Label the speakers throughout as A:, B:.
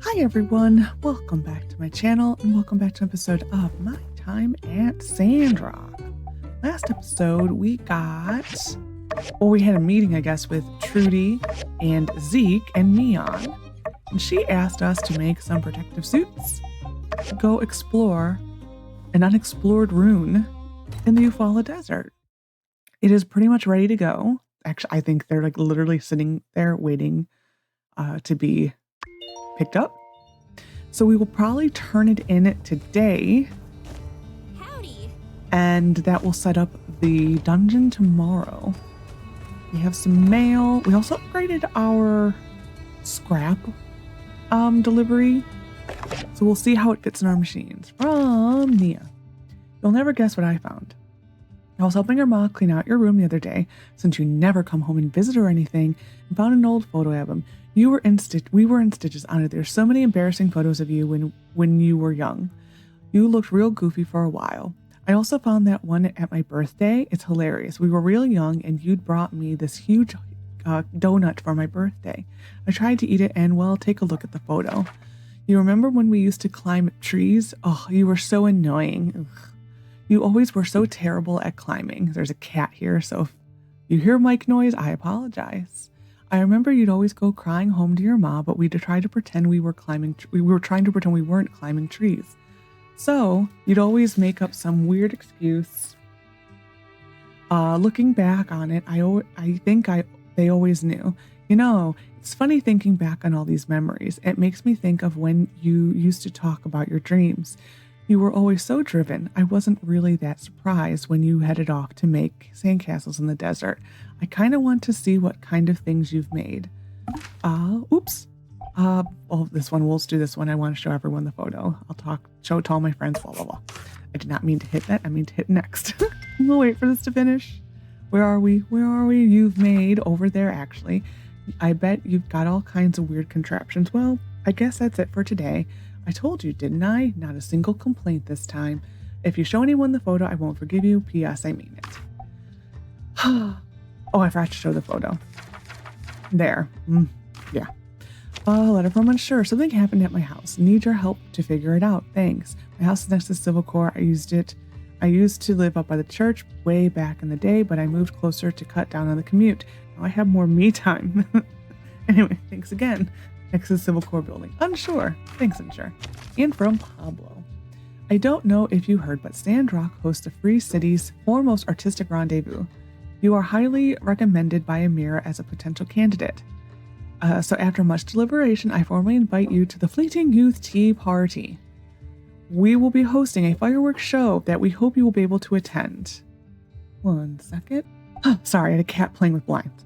A: Hi everyone, welcome back to my channel and welcome back to an episode of my time at Sandrock. Last episode we had a meeting I guess with Trudy and Zeke and Neon, and she asked us to make some protective suits to go explore an unexplored rune in the Eufaula Desert. It is pretty much ready to go. Actually, I think they're like literally sitting there waiting to be picked up. So we will probably turn it in today.
B: Howdy. And
A: that will set up the dungeon tomorrow. We have some mail. We also upgraded our scrap delivery. So we'll see how it fits in our machines. From Nia. You'll never guess what I found. I was helping your mom clean out your room the other day, since you never come home and visit or anything, and found an old photo album. We were in stitches on it. There's so many embarrassing photos of you when you were young. You looked real goofy for a while. I also found that one at my birthday. It's hilarious. We were real young and you'd brought me this huge donut for my birthday. I tried to eat it and, well, take a look at the photo. You remember when we used to climb trees? Oh, you were so annoying. Ugh. You always were so terrible at climbing. There's a cat here, so if you hear mic noise, I apologize. I remember you'd always go crying home to your mom, but we'd try to pretend we were trying to pretend we weren't climbing trees. So you'd always make up some weird excuse. Looking back on it, I think they always knew. You know, it's funny thinking back on all these memories. It makes me think of when you used to talk about your dreams. You were always so driven. I wasn't really that surprised when you headed off to make sandcastles in the desert. I kind of want to see what kind of things you've made. Oops. This one, we'll do this one. I want to show everyone the photo. Show it to all my friends, blah, blah, blah. I did not mean to hit that. I mean to hit next. We'll wait for this to finish. Where are we? Where are we? You've made over there, actually. I bet you've got all kinds of weird contraptions. Well, I guess that's it for today. I told you, didn't I? Not a single complaint this time. If you show anyone the photo, I won't forgive you. P.S. I mean it. Oh, I forgot to show the photo. There. Yeah. Letter from unsure. Something happened at my house. Need your help to figure it out. Thanks. My house is next to Civil Corps. I used to live up by the church way back in the day, but I moved closer to cut down on the commute. Now I have more me time. Anyway, thanks again. Next to the Civil Corps building. Unsure. Thanks, unsure. And from Pablo. I don't know if you heard, but Sandrock hosts the Free City's foremost artistic rendezvous. You are highly recommended by Amira as a potential candidate. So after much deliberation, I formally invite you to the Fleeting Youth Tea Party. We will be hosting a fireworks show that we hope you will be able to attend. 1 second. Sorry, I had a cat playing with blinds.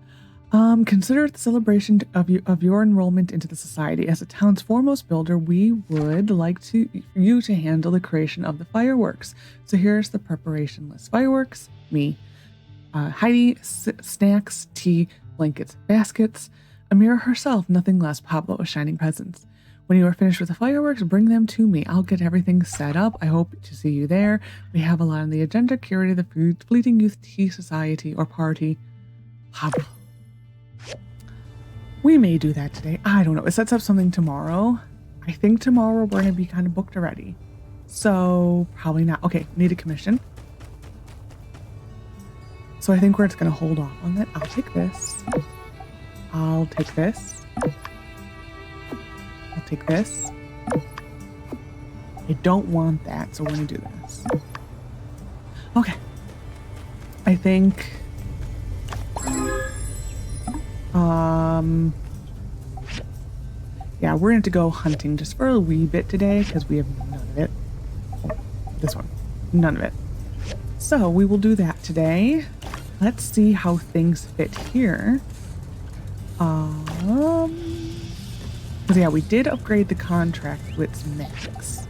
A: Consider it the celebration of your enrollment into the society. As the town's foremost builder, we would like you to handle the creation of the fireworks. So here's the preparation list. Fireworks, me. Heidi, snacks, tea, blankets, baskets. Amira herself, nothing less. Pablo, a shining presence. When you are finished with the fireworks, bring them to me. I'll get everything set up. I hope to see you there. We have a lot on the agenda. Curated the Fleeting Youth Tea Society or Party. Pablo. We may do that today. I don't know. It sets up something tomorrow. I think tomorrow we're going to be kind of booked already. So probably not. Okay, need a commission. So I think we're just going to hold off on that. I'll take this. I'll take this. I'll take this. I don't want that, so we're going to do this. Okay. I think... yeah, we're going to go hunting just for a wee bit today because we have none of it. Oh, this one. None of it. So we will do that today. Let's see how things fit here. Because yeah, we did upgrade the contract with Max.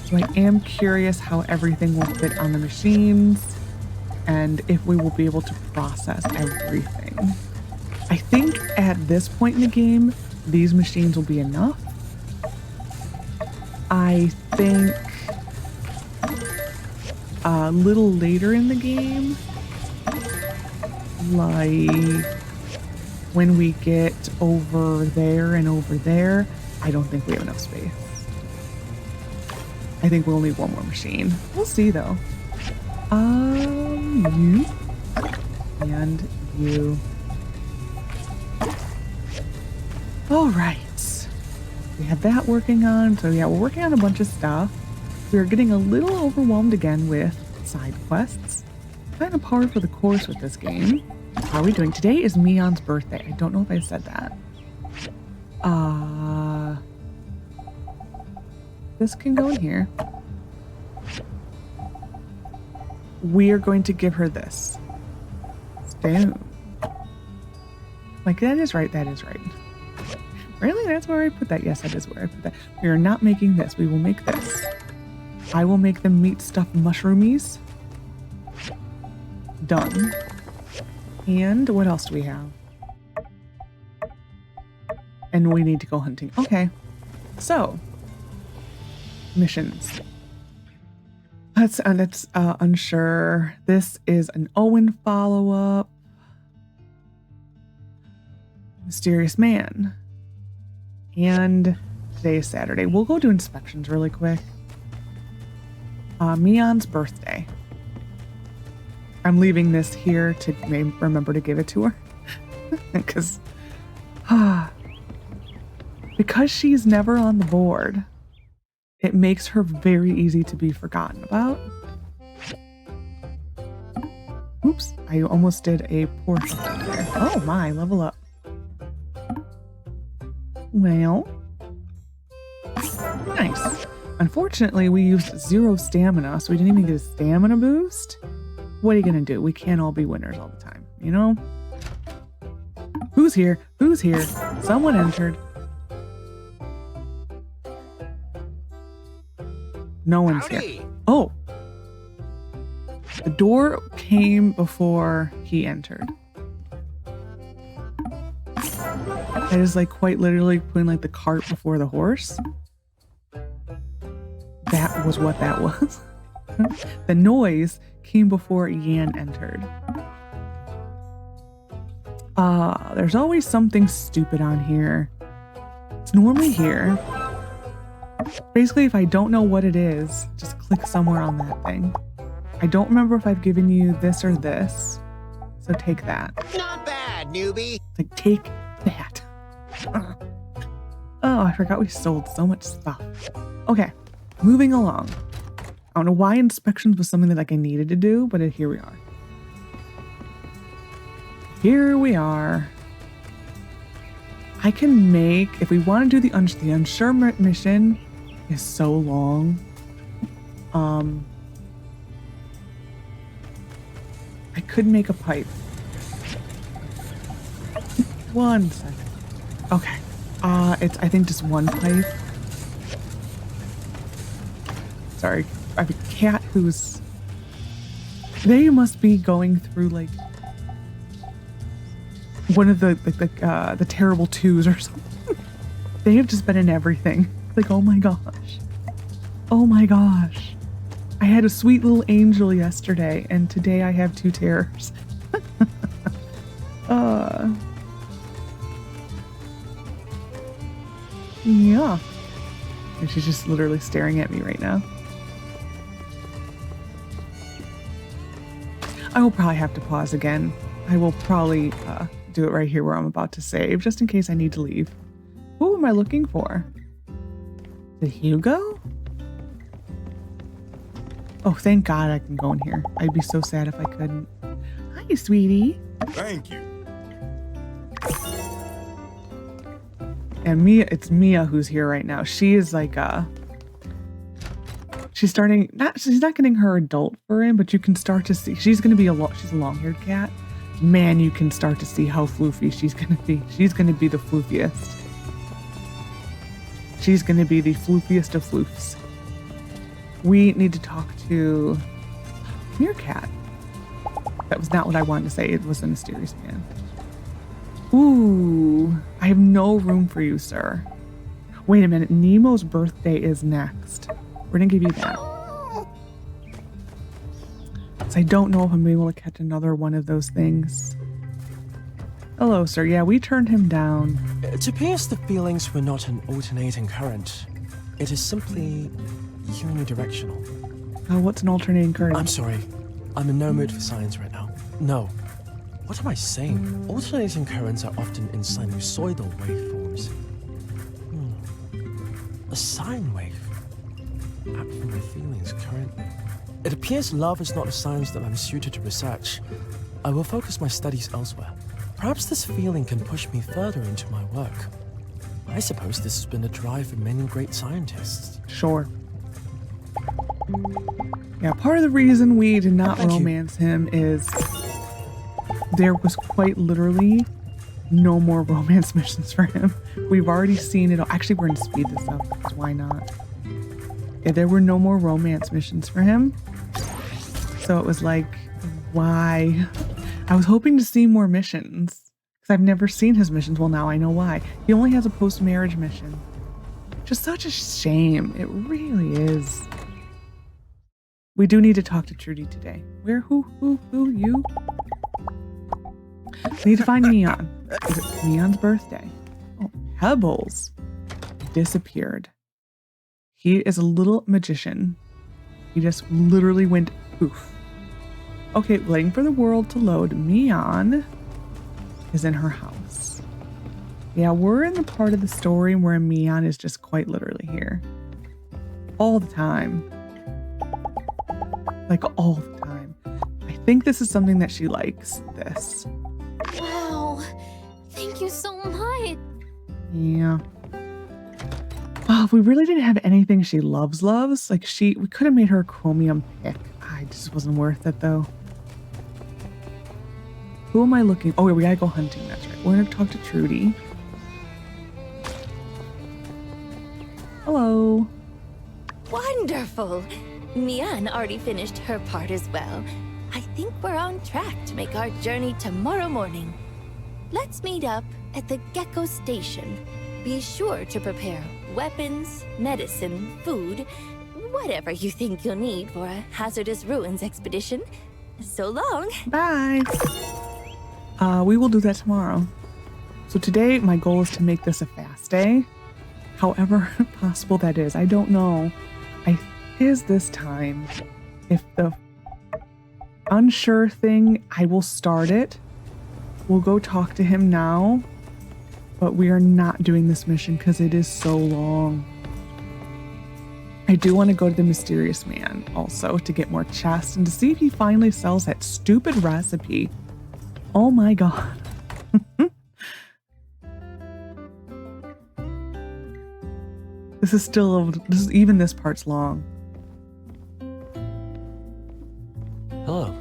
A: So I am curious how everything will fit on the machines and if we will be able to process everything. I think at this point in the game, these machines will be enough. I think a little later in the game, like when we get over there and over there, I don't think we have enough space. I think we'll need one more machine. We'll see though. You and you. All right. We had that working on. So yeah, we're working on a bunch of stuff. We're getting a little overwhelmed again with side quests. Kind of par for the course with this game. How are we doing? Today is Mion's birthday. I don't know if I said that. This can go in here. We are going to give her this. Stone. Like, that is right. That is right. Really? That's where I put that? Yes, that is where I put that. We are not making this. We will make this. I will make them meat stuffed mushroomies. Done. And what else do we have? And we need to go hunting. Okay. So, missions. That's unsure. This is an Owen follow-up. Mysterious man. And today is Saturday. We'll go do inspections really quick. Mion's birthday. I'm leaving this here to remember to give it to her. Because she's never on the board, it makes her very easy to be forgotten about. Oops, I almost did a poor shot there. Oh my, level up. Well, nice. Unfortunately, we used 0 stamina, so we didn't even get a stamina boost. What are you gonna do? We can't all be winners all the time, you know? Who's here? Who's here? Someone entered. No one's here. Oh! The door came before he entered. That is like quite literally putting like the cart before the horse. That was what that was. The noise came before Yan entered. There's always something stupid on here. It's normally here. Basically, if I don't know what it is, just click somewhere on that thing. I don't remember if I've given you this or this, so take that.
C: Not bad, newbie.
A: Like, take that. Oh, I forgot we sold so much stuff. Okay, moving along. I don't know why inspections was something that like I needed to do, but here we are. Here we are. I can make, if we want to do the unsure mission is so long. I could make a pipe. 1 second. Okay. It's I think just 1 pipe. Sorry, I have a cat who's. They must be going through like one of the terrible twos or something. They have just been in everything. Like, oh my gosh. Oh my gosh. I had a sweet little angel yesterday, and today I have 2 terrors. Yeah. And she's just literally staring at me right now. I will probably have to pause again. I will probably do it right here where I'm about to save, just in case I need to leave. Who am I looking for? Did Hugo? Oh, thank God I can go in here. I'd be so sad if I couldn't. Hi, sweetie.
D: Thank you.
A: And it's Mia who's here right now. She is like she's not getting her adult fur in, but you can start to see she's gonna be she's a long-haired cat. Man, you can start to see how floofy she's gonna be. She's gonna be the floofiest. She's gonna be the floofiest of floofs. We need to talk to Meerkat. That was not what I wanted to say. It was a mysterious man. Ooh, I have no room for you, sir. Wait a minute. Nemo's birthday is next. We're gonna give you that. So I don't know if I'm able to catch another one of those things. Hello, sir. Yeah, we turned him down.
C: It appears the feelings were not an alternating current. It is simply unidirectional.
A: What's an alternating current?
C: I'm sorry. I'm in no mood for science right now. No. What am I saying? Alternating currents are often in sinusoidal waveforms. A sine wave. Apt for my feelings currently. It appears love is not a science that I'm suited to research. I will focus my studies elsewhere. Perhaps this feeling can push me further into my work. I suppose this has been the drive for many great scientists.
A: Sure. Yeah, part of the reason we did not
C: Thank you.
A: romance him is there was quite literally no more romance missions for him. We've already seen it all. Actually, we're going to speed this up because why not? Yeah, there were no more romance missions for him. So it was like, why? I was hoping to see more missions because I've never seen his missions. Well, now I know why. He only has a post-marriage mission. Just such a shame. It really is. We do need to talk to Trudy today. Where? Who? You? We need to find Neon. Is it Neon's birthday? Oh, Pebbles disappeared. He is a little magician. He just literally went poof. Okay, waiting for the world to load. Neon is in her house. Yeah, we're in the part of the story where Neon is just quite literally here. All the time. Like all the time. I think this is something that she likes, this.
B: Wow. Thank you so much.
A: Yeah. Oh, if we really didn't have anything she loves, like we could have made her a chromium pick. It just wasn't worth it though. Who am I looking? Oh, we gotta go hunting, that's right. We're gonna talk to Trudy. Hello.
B: Wonderful. Mian already finished her part as well. I think we're on track to make our journey tomorrow morning. Let's meet up at the Gecko Station. Be sure to prepare weapons, medicine, food, whatever you think you'll need for a hazardous ruins expedition. So long.
A: Bye. We will do that tomorrow. So today, my goal is to make this a fast day. However possible that is. I don't know. Is this time. If the unsure thing, I will start it. We'll go talk to him now. But we are not doing this mission because it is so long. I do want to go to the mysterious man also to get more chests and to see if he finally sells that stupid recipe. Oh my god. Even this part's long.
D: Hello.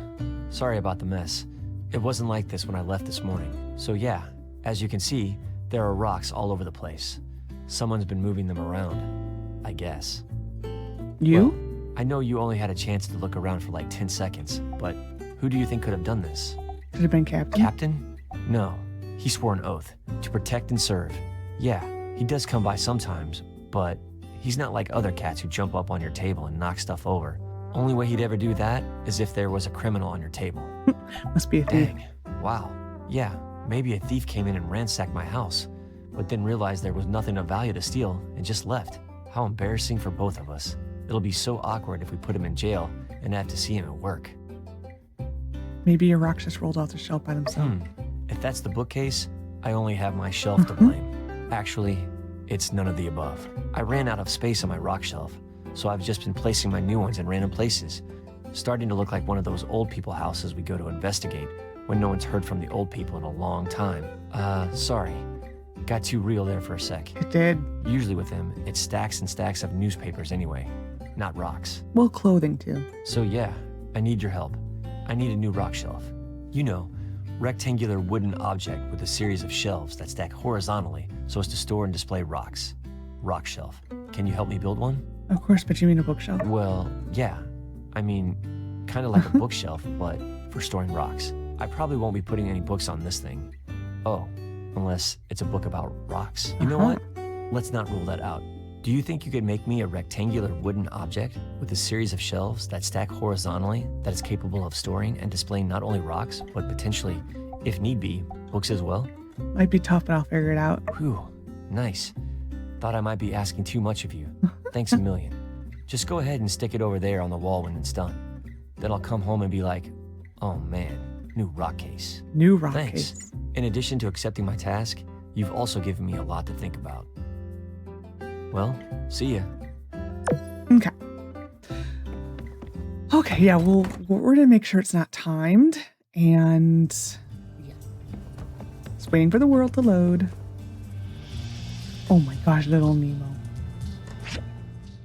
D: Sorry about the mess. It wasn't like this when I left this morning. So yeah, as you can see, there are rocks all over the place. Someone's been moving them around, I guess.
A: You?
D: Well, I know you only had a chance to look around for like 10 seconds, but who do you think could have done this?
A: Could have been Captain.
D: Captain? No. He swore an oath to protect and serve. Yeah, he does come by sometimes, but he's not like other cats who jump up on your table and knock stuff over. Only way he'd ever do that is if there was a criminal on your table.
A: Must be a thief.
D: Dang. Wow. Yeah, maybe a thief came in and ransacked my house, but then realized there was nothing of value to steal and just left. How embarrassing for both of us. It'll be so awkward if we put him in jail and have to see him at work.
A: Maybe your rocks just rolled off the shelf by themselves.
D: If that's the bookcase, I only have my shelf to blame. Actually, it's none of the above. I ran out of space on my rock shelf, so I've just been placing my new ones in random places, starting to look like one of those old people houses we go to investigate when no one's heard from the old people in a long time. Sorry. Got too real there for a sec.
A: It did.
D: Usually with him, it's stacks and stacks of newspapers anyway, not rocks.
A: Well, clothing too.
D: So yeah, I need your help. I need a new rock shelf. You know, rectangular wooden object with a series of shelves that stack horizontally so as to store and display rocks. Rock shelf. Can you help me build one?
A: Of course, but you mean a bookshelf?
D: Well, yeah. I mean, kind of like a bookshelf, but for storing rocks. I probably won't be putting any books on this thing. Oh, unless it's a book about rocks. You know what? Let's not rule that out. Do you think you could make me a rectangular wooden object with a series of shelves that stack horizontally that is capable of storing and displaying not only rocks, but potentially If need be, books as well?
A: Might be tough, but I'll figure it out.
D: Whew, nice. Thought I might be asking too much of you. Thanks a million. Just go ahead and stick it over there on the wall when it's done. Then I'll come home and be like, oh man, new rock case.
A: New rock
D: Thanks.
A: case.
D: In addition to accepting my task, you've also given me a lot to think about. Well, see ya.
A: Okay. Okay, yeah, we're gonna make sure it's not timed, and just waiting for the world to load. Oh my gosh, little Nemo.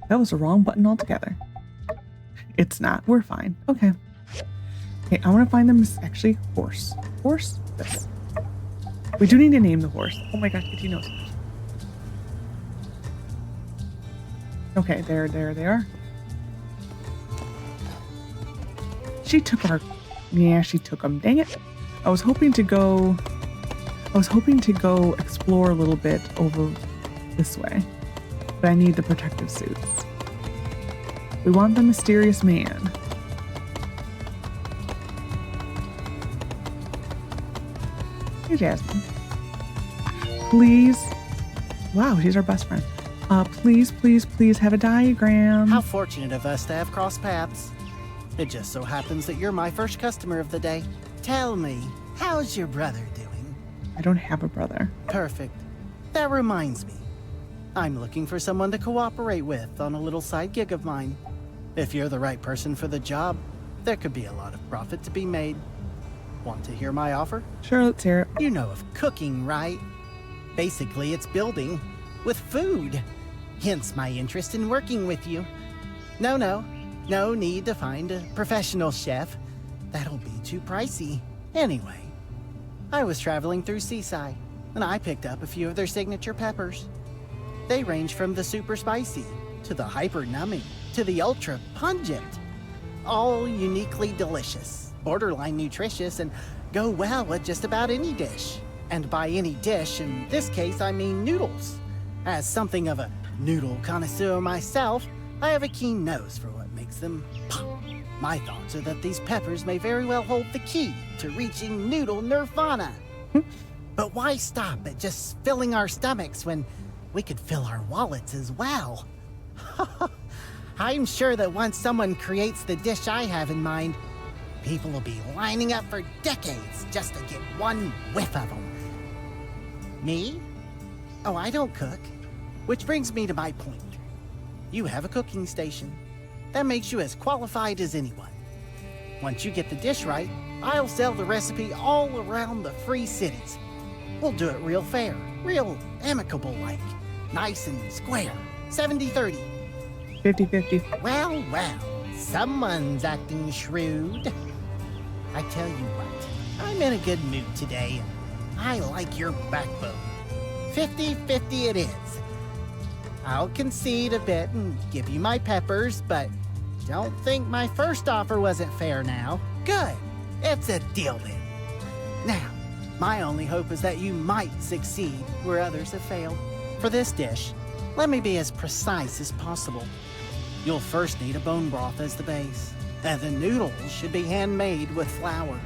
A: That was the wrong button altogether. It's not. We're fine. Okay. Okay, I want to find them. Actually, horse. Horse? This. We do need to name the horse. Oh my gosh, Kitty knows. Okay, there they are. She took our... Yeah, she took them. Dang it. I was hoping to go explore a little bit over this way. But I need the protective suits. We want the mysterious man. Hey, Jasmine. Please. Wow, she's our best friend. Please, please, please have a diagram.
E: How fortunate of us to have crossed paths. It just so happens that you're my first customer of the day. Tell me, how's your brother doing?
A: I don't have a brother.
E: Perfect. That reminds me. I'm looking for someone to cooperate with on a little side gig of mine. If you're the right person for the job, there could be a lot of profit to be made. Want to hear my offer?
A: Sure, let's hear it.
E: You know of cooking, right? Basically, it's building with food. Hence my interest in working with you. No need to find a professional chef. That'll be too pricey. Anyway, I was traveling through Seaside, and I picked up a few of their signature peppers. They range from the super spicy, to the hyper numbing, to the ultra pungent. All uniquely delicious, borderline nutritious, and go well with just about any dish. And by any dish, in this case, I mean noodles. As something of a noodle connoisseur myself, I have a keen nose for what makes them pop. My thoughts are that these peppers may very well hold the key to reaching noodle nirvana. But why stop at just filling our stomachs when we could fill our wallets as well? I'm sure that once someone creates the dish I have in mind, people will be lining up for decades just to get one whiff of them. Me? Oh, I don't cook. Which brings me to my point. You have a cooking station. That makes you as qualified as anyone. Once you get the dish right, I'll sell the recipe all around the free cities. We'll do it real fair, real amicable-like. Nice and square. 70-30.
A: 50-50.
E: Well, someone's acting shrewd. I tell you what, I'm in a good mood today, and I like your backbone. 50-50 it is. I'll concede a bit and give you my peppers, but don't think my first offer wasn't fair now. Good. It's a deal then. Now, my only hope is that you might succeed where others have failed. For this dish, let me be as precise as possible. You'll first need a bone broth as the base, and the noodles should be handmade with flour.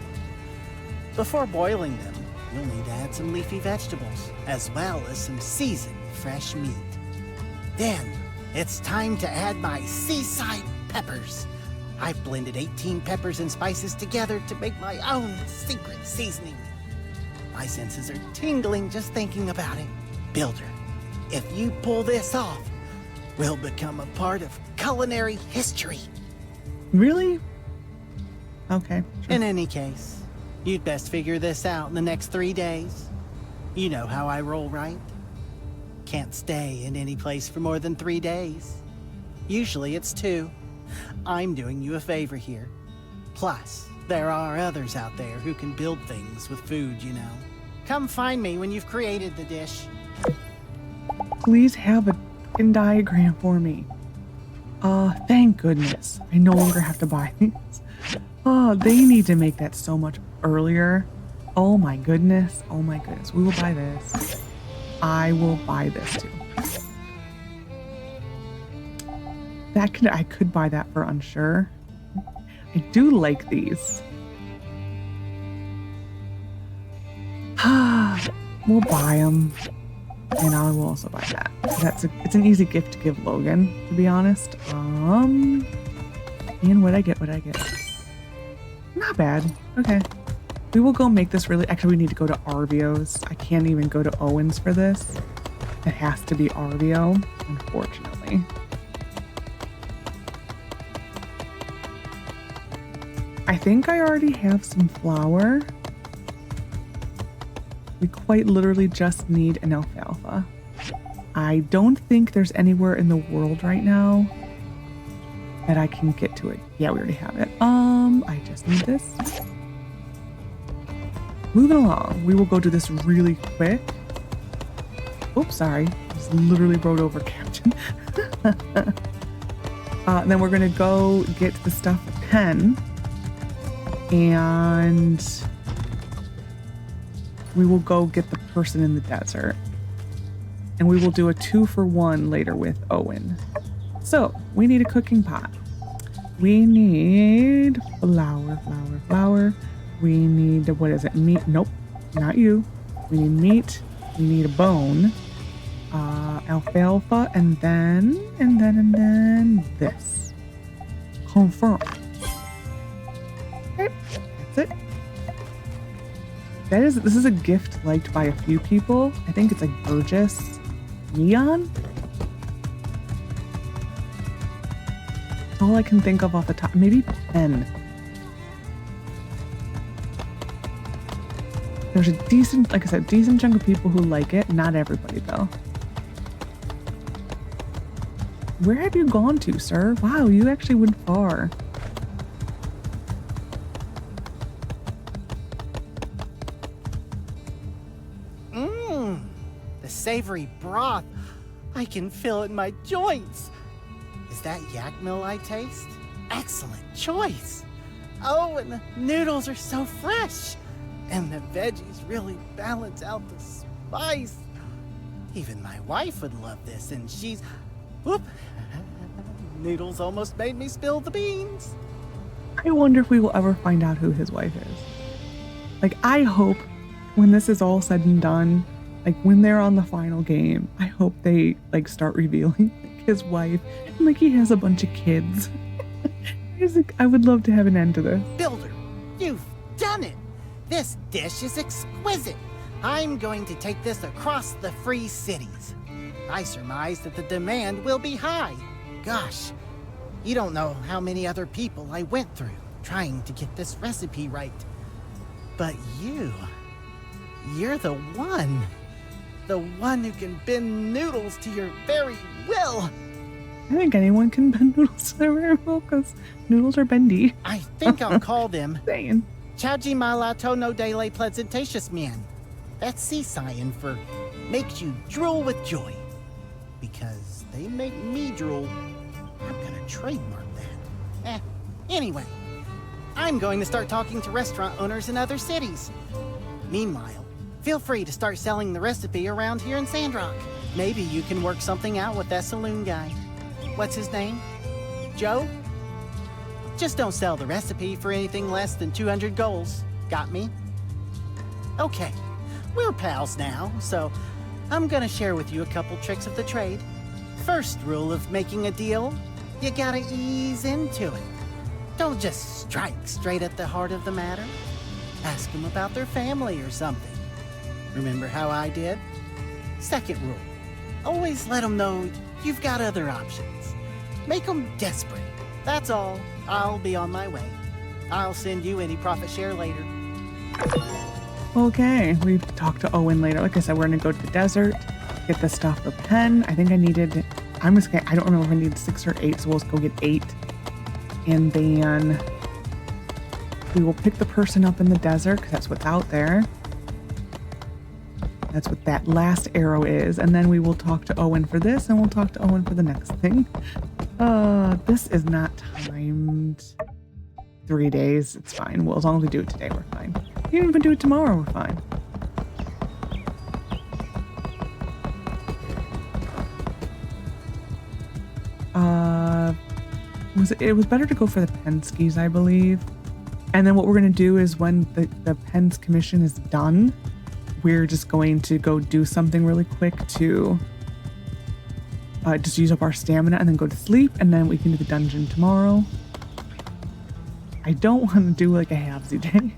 E: Before boiling them, you'll need to add some leafy vegetables, as well as some seasoned fresh meat. Then, it's time to add my seaside peppers. I've blended 18 peppers and spices together to make my own secret seasoning. My senses are tingling just thinking about it. Builder, if you pull this off, we'll become a part of culinary history.
A: Really? Okay. Sure.
E: In any case, you'd best figure this out in the next 3 days. You know how I roll, right? Can't stay in any place for more than 3 days. Usually it's 2. I'm doing you a favor here. Plus, there are others out there who can build things with food, you know. Come find me when you've created the dish.
A: Please have a fucking diagram for me. Thank goodness. I no longer have to buy these. Oh, they need to make that so much earlier. Oh my goodness. Oh my goodness. We will buy this. I will buy this too. I could buy that for unsure. I do like these. We'll buy them. And I will also buy that. It's an easy gift to give Logan, to be honest. And what'd I get? Not bad. Okay. We will go make this really... Actually, we need to go to Arvio's. I can't even go to Owen's for this. It has to be Arvio, unfortunately. I think I already have some flour. We quite literally just need an alfalfa. I don't think there's anywhere in the world right now that I can get to it. Yeah, we already have it. I just need this. Moving along. We will go do this really quick. Oops, sorry. Just literally rode over Captain. Then we're going to go get the stuff at Penn. And we will go get the person in the desert. And we will do a 2-for-1 later with Owen. So, we need a cooking pot. We need flour. We need, what is it? Meat. Nope, not you. We need meat. We need a bone. Alfalfa, and then this. Confirm. Okay, that's it. This is a gift liked by a few people. I think it's like Burgess. Neon? That's all I can think of off the top. Maybe Pen. There's a decent, like I said, decent chunk of people who like it. Not everybody, though. Where have you gone to, sir? Wow, you actually went far.
E: The savory broth. I can feel it in my joints. Is that yak mill I taste? Excellent choice. Oh, and the noodles are so fresh. And the veggies really balance out the spice. Even my wife would love this, and she's... Whoop! Noodles almost made me spill the beans.
A: I wonder if we will ever find out who his wife is. Like, I hope when this is all said and done, like when they're on the final game, I hope they like start revealing like, his wife and like he has a bunch of kids. I would love to have an end to this.
E: Builder, you've done it. This dish is exquisite. I'm going to take this across the free cities. I surmise that the demand will be high. Gosh, you don't know how many other people I went through trying to get this recipe right. But you're the one. The one who can bend noodles to your very will.
A: I think anyone can bend noodles to their very will because noodles are bendy.
E: I think I'll call them
A: Saying.
E: Chowji Malato no Dele Pleasantatious Man. That's Seasayan for makes you drool with joy. Because they make me drool. I'm gonna trademark that. Anyway, I'm going to start talking to restaurant owners in other cities. Meanwhile, feel free to start selling the recipe around here in Sandrock. Maybe you can work something out with that saloon guy. What's his name? Joe? Just don't sell the recipe for anything less than 200 goals. Got me? Okay, we're pals now, so I'm gonna share with you a couple tricks of the trade. First rule of making a deal, you gotta ease into it. Don't just strike straight at the heart of the matter. Ask them about their family or something. Remember how I did? Second rule, always let them know you've got other options. Make them desperate. That's all. I'll be on my way. I'll send you any profit share later.
A: Okay, we've talked to Owen later. Like I said, we're gonna go to the desert, get the stuff for Penn. I think I needed, I don't remember if I needed 6 or 8, so we'll just go get 8. And then we will pick the person up in the desert, because that's what's out there. That's what that last arrow is. And then we will talk to Owen for this, and we'll talk to Owen for the next thing. This is not timed 3 days. It's fine. Well, as long as we do it today, we're fine. Even if we do it tomorrow, we're fine. It was better to go for the Penskes, I believe. And then what we're going to do is when the Penn's commission is done, we're just going to go do something really quick to just use up our stamina and then go to sleep, and then we can do the dungeon tomorrow. I don't want to do like a halvesy day.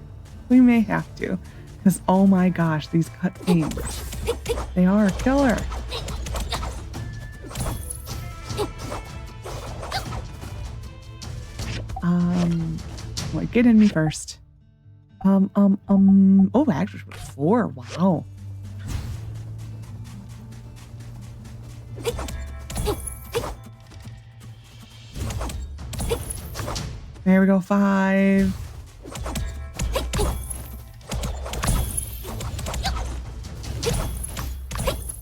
A: We may have to, because oh my gosh, these cutscenes, they are a killer. Wait, get in me first. Oh, actually, 4. Wow. There we go, 5.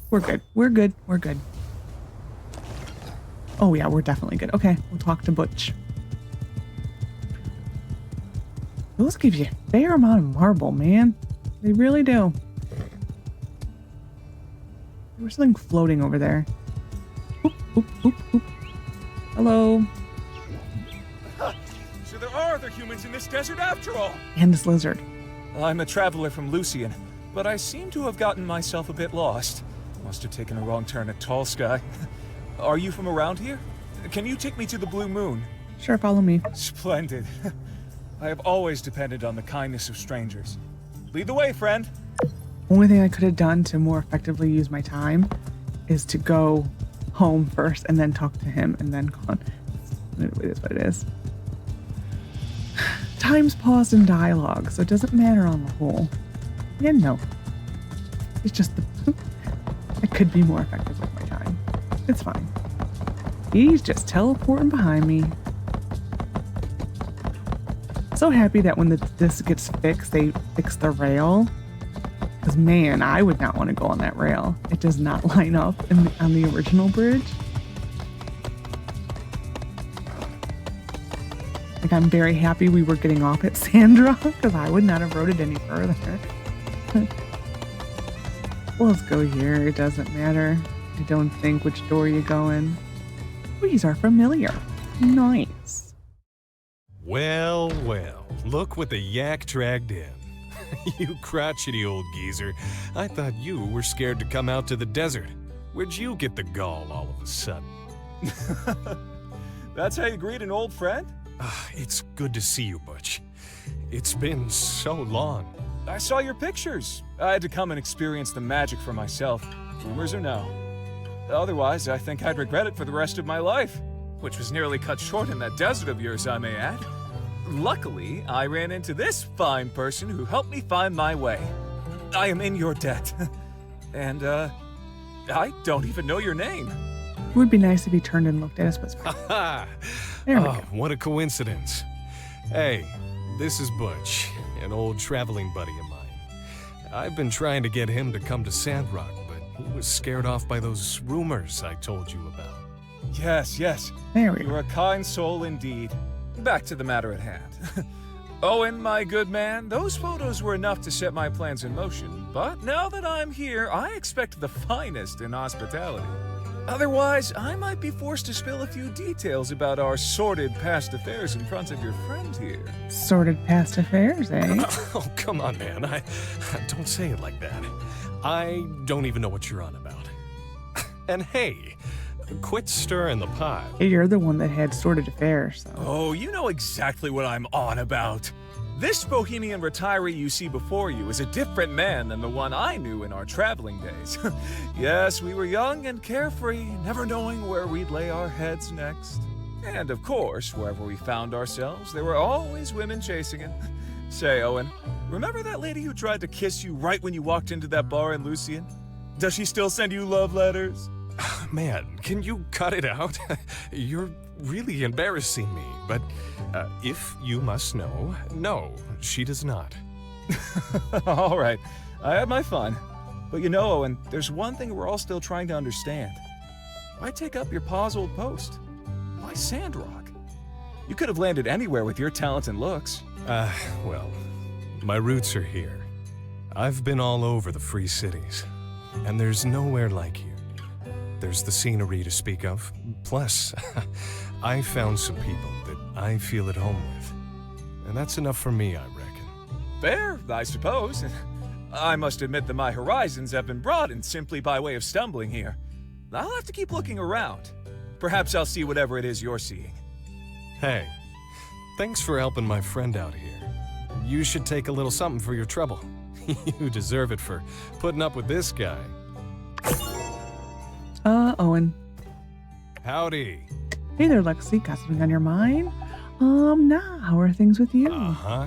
A: We're good. We're good. We're good. Oh yeah, we're definitely good. Okay, we'll talk to Butch. Those give you a fair amount of marble, man. They really do. There was something floating over there. Oop, oop, oop, oop. Hello.
F: So there are other humans in this desert after all.
A: And this lizard.
F: I'm a traveler from Lucian, but I seem to have gotten myself a bit lost. Must have taken a wrong turn at Tall Sky. Are you from around here? Can you take me to the Blue Moon?
A: Sure, follow me.
F: Splendid. I have always depended on the kindness of strangers. Lead the way, friend.
A: Only thing I could have done to more effectively use my time is to go home first and then talk to him and then go on. It is what it is. Time's paused in dialogue, so it doesn't matter on the whole. Yeah, no. It's just the... I could be more effective with my time. It's fine. He's just teleporting behind me. So happy that when this gets fixed, they fix the rail. Because man, I would not want to go on that rail. It does not line up on the original bridge. Like, I'm very happy we were getting off at Sandrock, because I would not have rode it any further. Well, let's go here. It doesn't matter. I don't think which door you go in. These are familiar. Nice.
G: Well, well, look what the yak dragged in. You crotchety old geezer. I thought you were scared to come out to the desert. Where'd you get the gall all of a sudden?
F: That's how you greet an old friend?
G: It's good to see you, Butch. It's been so long.
F: I saw your pictures. I had to come and experience the magic for myself. Rumors or no. Otherwise, I think I'd regret it for the rest of my life. Which was nearly cut short in that desert of yours, I may add. Luckily, I ran into this fine person who helped me find my way. I am in your debt. And, I don't even know your name.
A: It would be nice if he turned and looked at us, but there we go.
G: What a coincidence. Hey, this is Butch, an old traveling buddy of mine. I've been trying to get him to come to Sandrock, but he was scared off by those rumors I told you about.
F: Yes, yes.
A: There we go.
F: You're a kind soul indeed. Back to the matter at hand. Owen, my good man, those photos were enough to set my plans in motion, but now that I'm here, I expect the finest in hospitality. Otherwise, I might be forced to spill a few details about our sordid past affairs in front of your friend here.
A: Sordid past affairs, eh?
G: Oh, come on, man. I don't say it like that. I don't even know what you're on about. And hey, quit stirring the pot.
A: Hey, you're the one that had sordid affairs, so.
F: Oh, you know exactly what I'm on about. This bohemian retiree you see before you is a different man than the one I knew in our traveling days. Yes, we were young and carefree, never knowing where we'd lay our heads next. And of course, wherever we found ourselves, there were always women chasing it. Say, Owen, remember that lady who tried to kiss you right when you walked into that bar in Lucian? Does she still send you love letters?
G: Man, can you cut it out? You're really embarrassing me, but if you must know, no, she does not.
F: All right, I had my fun. But you know, Owen, there's one thing we're all still trying to understand. Why take up your pa's old post? Why Sandrock? You could have landed anywhere with your talent and looks.
G: Well, my roots are here. I've been all over the free cities, and there's nowhere like here. There's the scenery to speak of, plus, I found some people that I feel at home with. And that's enough for me, I reckon.
F: Fair, I suppose. I must admit that my horizons have been broadened simply by way of stumbling here. I'll have to keep looking around. Perhaps I'll see whatever it is you're seeing.
G: Hey, thanks for helping my friend out here. You should take a little something for your trouble. You deserve it for putting up with this guy.
A: Owen.
G: Howdy.
A: Hey there, Lexi. Got something on your mind? Nah, how are things with you?
G: Uh-huh.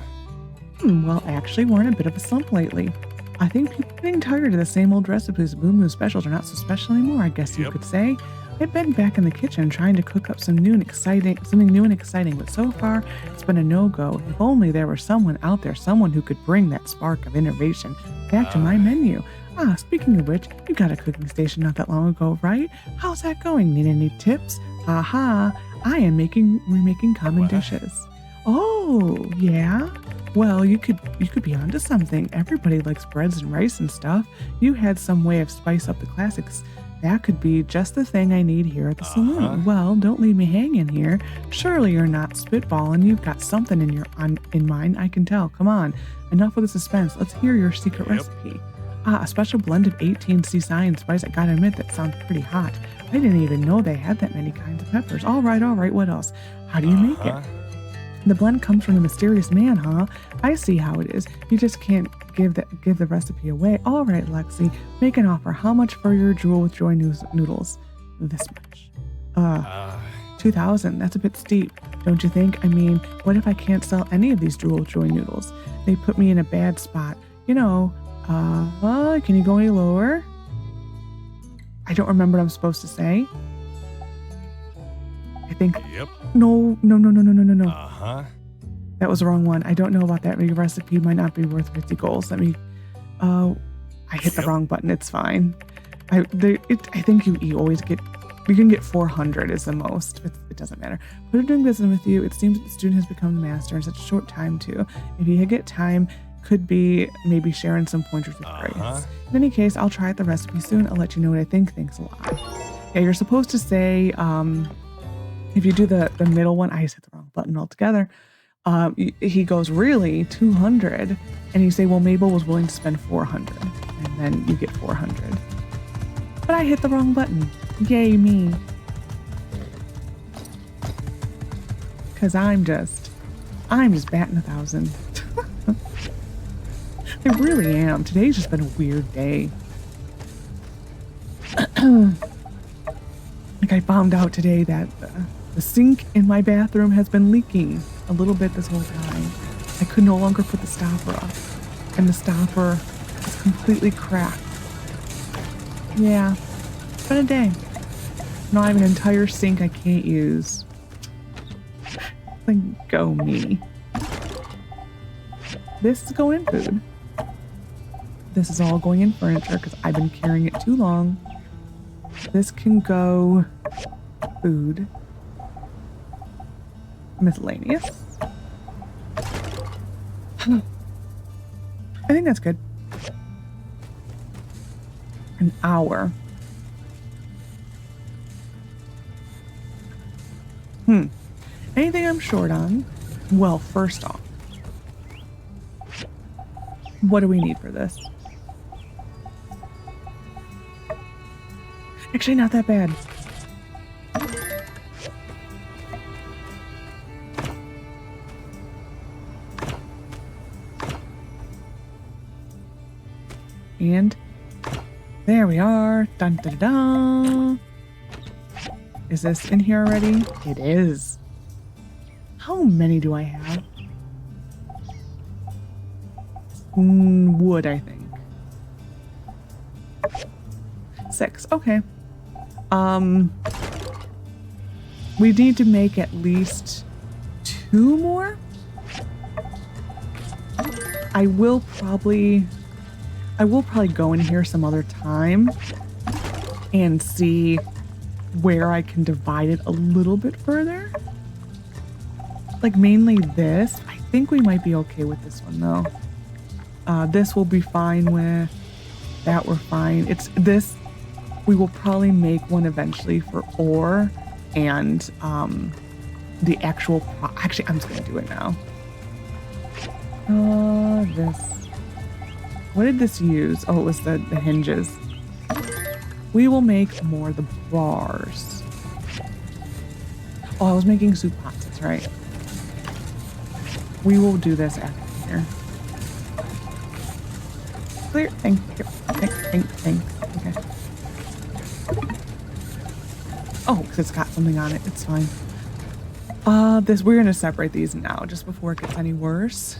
A: Well, actually, we're in a bit of a slump lately. I think people are getting tired of the same old recipes. Boo Moo specials are not so special anymore, I guess you could say. I've been back in the kitchen trying to cook up something new and exciting, but so far it's been a no-go. If only there were someone out there, someone who could bring that spark of innovation back to my menu. Speaking of which, you got a cooking station not that long ago, right? How's that going? Need any tips? I am remaking common dishes. Oh, yeah? Well, you could be onto something. Everybody likes breads and rice and stuff. You had some way of spice up the classics. That could be just the thing I need here at the saloon. Well, don't leave me hanging here. Surely you're not spitballing. You've got something in mind, I can tell. Come on. Enough with the suspense. Let's hear your secret recipe. A special blend of 18 sea and spice. I gotta admit, that sounds pretty hot. I didn't even know they had that many kinds of peppers. All right. What else? How do you make it? The blend comes from a mysterious man, huh? I see how it is. You just can't give the recipe away. All right, Lexi, make an offer. How much for your Drool with Joy noodles? This much. 2,000. That's a bit steep, don't you think? I mean, what if I can't sell any of these Drool with Joy noodles? They put me in a bad spot. You know, can you go any lower? I don't remember what I'm supposed to say. I think.
G: Yep.
A: No.
G: Uh-huh.
A: That was the wrong one. I don't know about that. Your recipe might not be worth 50 goals. Let me. I hit the wrong button. It's fine. I think you always get. You can get 400 is the most. It doesn't matter. But I'm doing business with you. It seems that the student has become the master in such a short time too. If you get time, could be maybe sharing some pointers with Grace. In any case, I'll try out the recipe soon. I'll let you know what I think. Thanks a lot. Yeah, you're supposed to say. If you do the middle one, I just hit the wrong button altogether. He goes, really? 200? And you say, well, Mabel was willing to spend 400. And then you get 400. But I hit the wrong button. Yay, me. Because I'm just batting 1,000. I really am. Today's just been a weird day. Like I found out today that the sink in my bathroom has been leaking a little bit this whole time. I could no longer put the stopper up, and the stopper is completely cracked. Yeah, it's been a day. Now I have an entire sink I can't use. Like, go me. This is going in food. This is all going in furniture because I've been carrying it too long. This can go food. Miscellaneous. I think that's good. An hour. Anything I'm short on? Well, first off, what do we need for this? Actually, not that bad. And there we are. Dun dun dun. Is this in here already? It is. How many do I have? Wood, I think. 6. Okay. We need to make at least 2 more. I will probably go in here some other time and see where I can divide it a little bit further. Like mainly this. I think we might be okay with this one though. This we'll be fine with. That we're fine. It's this. We will probably make one eventually for ore and the actual. Actually, I'm just gonna do it now. This. What did this use? Oh, it was the hinges. We will make more of the bars. Oh, I was making soup pots, that's right. We will do this after here. Clear. Thank you. Thanks. Okay. Oh, because it's got something on it. It's fine. We're gonna separate these now, just before it gets any worse.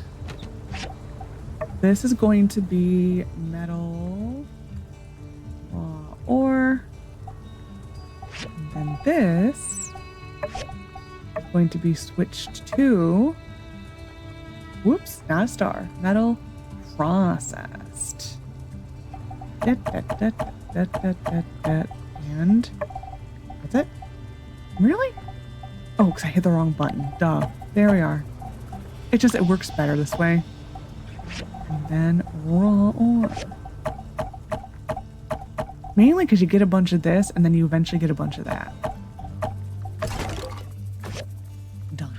A: This is going to be metal, ore, and then this is going to be switched to, whoops, not a star, metal processed. And that's it. Really? Oh, because I hit the wrong button. Duh. There we are. It works better this way. And then raw ore. Mainly because you get a bunch of this and then you eventually get a bunch of that. Done.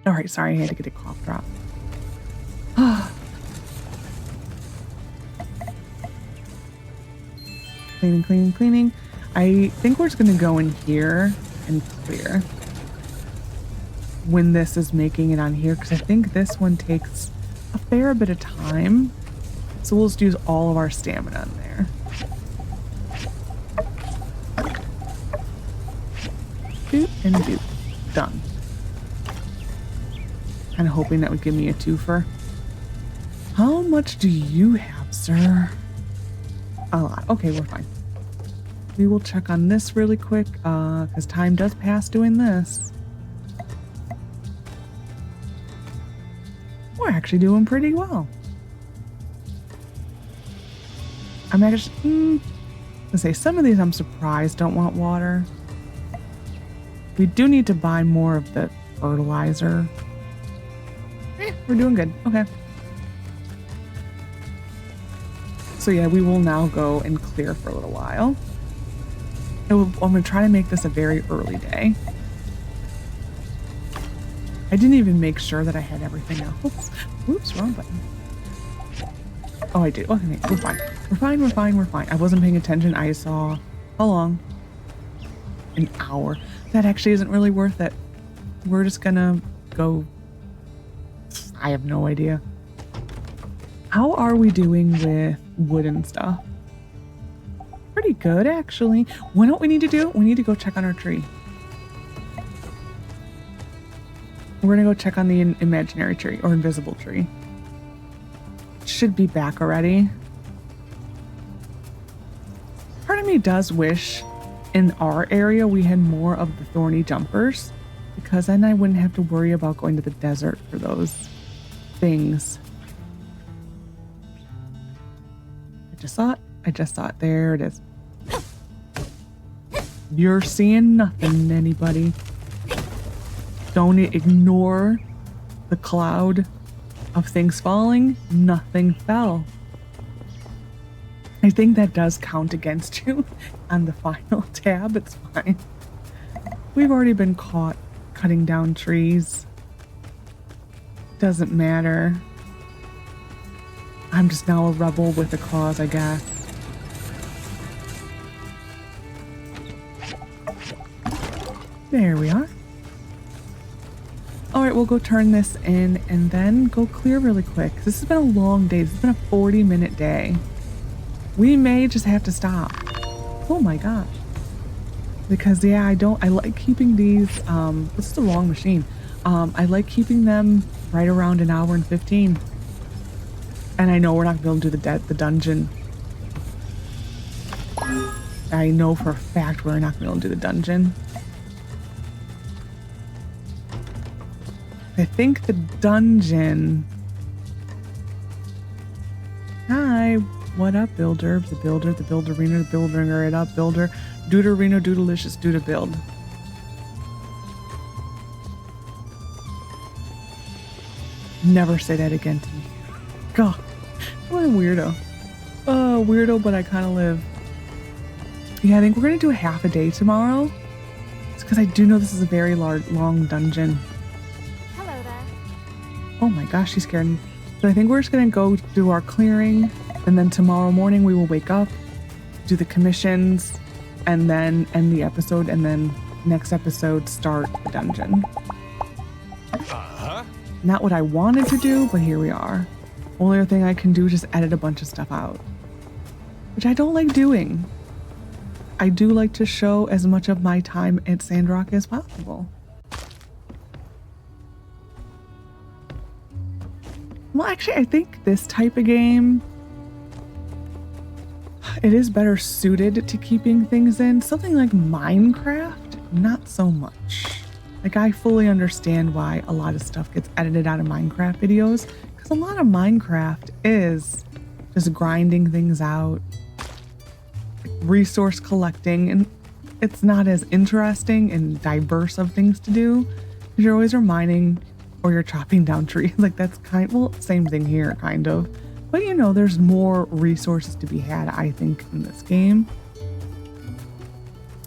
A: Alright, sorry, I had to get a cough drop. Cleaning. I think we're just gonna go in here and clear when this is making it on here, because I think this one takes a fair bit of time. So we'll just use all of our stamina in there. Doop and doop. Done. Kind of hoping that would give me a twofer. How much do you have, sir? A lot. Okay, we're fine. We will check on this really quick, because time does pass doing this. We're actually doing pretty well. I'm actually, let's say some of these I'm surprised don't want water. We do need to buy more of the fertilizer. We're doing good. Okay. So yeah, we will now go and clear for a little while. I'm going to try to make this a very early day. I didn't even make sure that I had everything else. Oops, wrong button. Oh, I do. Okay, we're fine. We're fine. I wasn't paying attention. I saw, how long? An hour. That actually isn't really worth it. We're just gonna go. I have no idea. How are we doing with wood and stuff? Pretty good, actually. You know what we need to do? We need to go check on our tree. We're gonna go check on the imaginary tree or invisible tree. It should be back already. Part of me does wish in our area we had more of the thorny jumpers, because then I wouldn't have to worry about going to the desert for those things. I just saw it. There it is. You're seeing nothing, anybody. Don't ignore the cloud of things falling. Nothing fell. I think that does count against you on the final tab. It's fine. We've already been caught cutting down trees. Doesn't matter. I'm just now a rebel with a cause, I guess. There we are. All right, we'll go turn this in and then go clear really quick. This has been a long day. This has been a 40-minute day. We may just have to stop. Oh my gosh. Because yeah, I like keeping these, this is a long machine. I like keeping them right around an hour and 15. And I know we're not going to be able to do the dungeon. I know for a fact we're not going to be able to do the dungeon. I think the dungeon... Hi, what up, builder? The builderina, the builderinger it up, builder. Duderino, doodalicious, do to build. Never say that again to me. God, what a weirdo. Weirdo, but I kind of live. Yeah, I think we're going to do a half a day tomorrow. because I do know this is a very long dungeon.
B: Hello there.
A: Oh my gosh, she's scared me. So I think we're just going to go do our clearing, and then tomorrow morning we will wake up, do the commissions, and then end the episode, and then next episode start the dungeon. Not what I wanted to do, but here we are. Only other thing I can do is just edit a bunch of stuff out, which I don't like doing. I do like to show as much of my time at Sandrock as possible. Well, actually, I think this type of game, it is better suited to keeping things in. Something like Minecraft, not so much. Like, I fully understand why a lot of stuff gets edited out of Minecraft videos, because a lot of Minecraft is just grinding things out, resource collecting, and it's not as interesting and diverse of things to do, because you're always mining or you're chopping down trees. Like, that's well, same thing here, kind of. But you know, there's more resources to be had, I think, in this game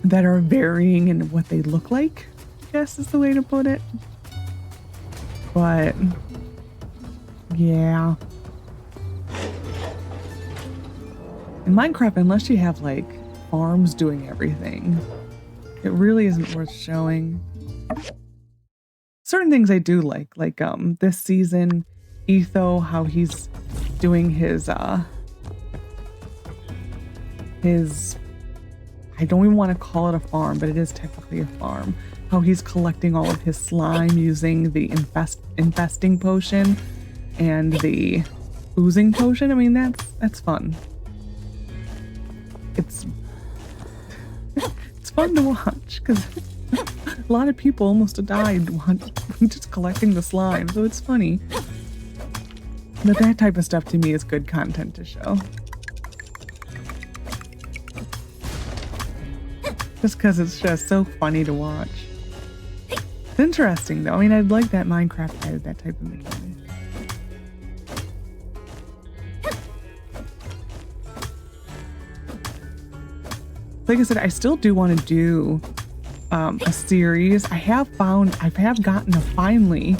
A: that are varying in what they look like, I guess is the way to put it. But yeah. In Minecraft, unless you have like farms doing everything, it really isn't worth showing. Certain things I do like this season, Etho, how he's doing his I don't even want to call it a farm, but it is technically a farm. How he's collecting all of his slime using the infesting potion and the oozing potion. I mean, that's fun. It's fun to watch because a lot of people almost died just collecting the slime, so it's funny. But that type of stuff to me is good content to show. Just because it's just so funny to watch. It's interesting though. I mean, I'd like that Minecraft had that type of mechanic. Like I said, I still do want to do a series. I have gotten finally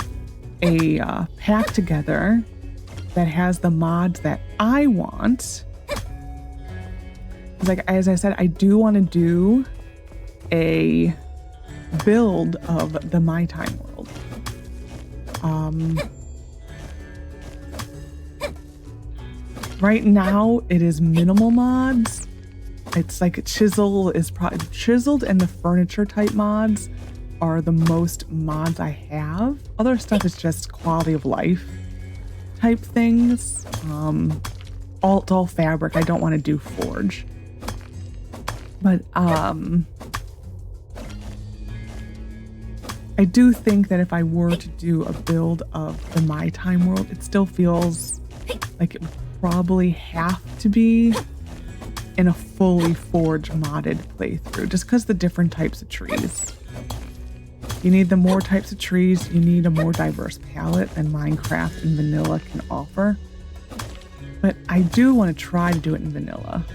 A: a pack together that has the mods that I want. Like, as I said, I do want to do a build of the My Time world. Right now it is minimal mods. It's like chiseled and the furniture type mods are the most mods I have. Other stuff is just quality of life type things. It's all fabric. I don't want to do forge. But I do think that if I were to do a build of the My Time world, it still feels like it would probably have to be in a fully forge modded playthrough, just because the different types of trees. You need the more types of trees, you need a more diverse palette than Minecraft and vanilla can offer. But I do want to try to do it in vanilla.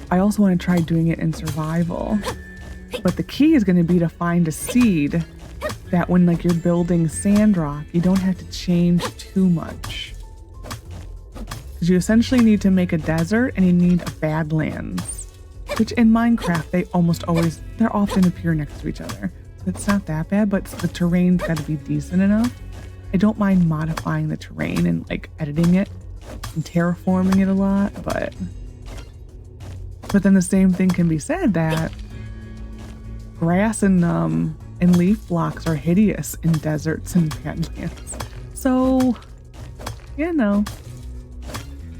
A: I also want to try doing it in survival. But the key is going to be to find a seed that when like you're building Sandrock, you don't have to change too much. Because you essentially need to make a desert and you need a Badlands, which in Minecraft they often appear next to each other. So it's not that bad, but the terrain's got to be decent enough. I don't mind modifying the terrain and like editing it and terraforming it a lot, but then the same thing can be said that grass and leaf blocks are hideous in deserts and Badlands. So, you know,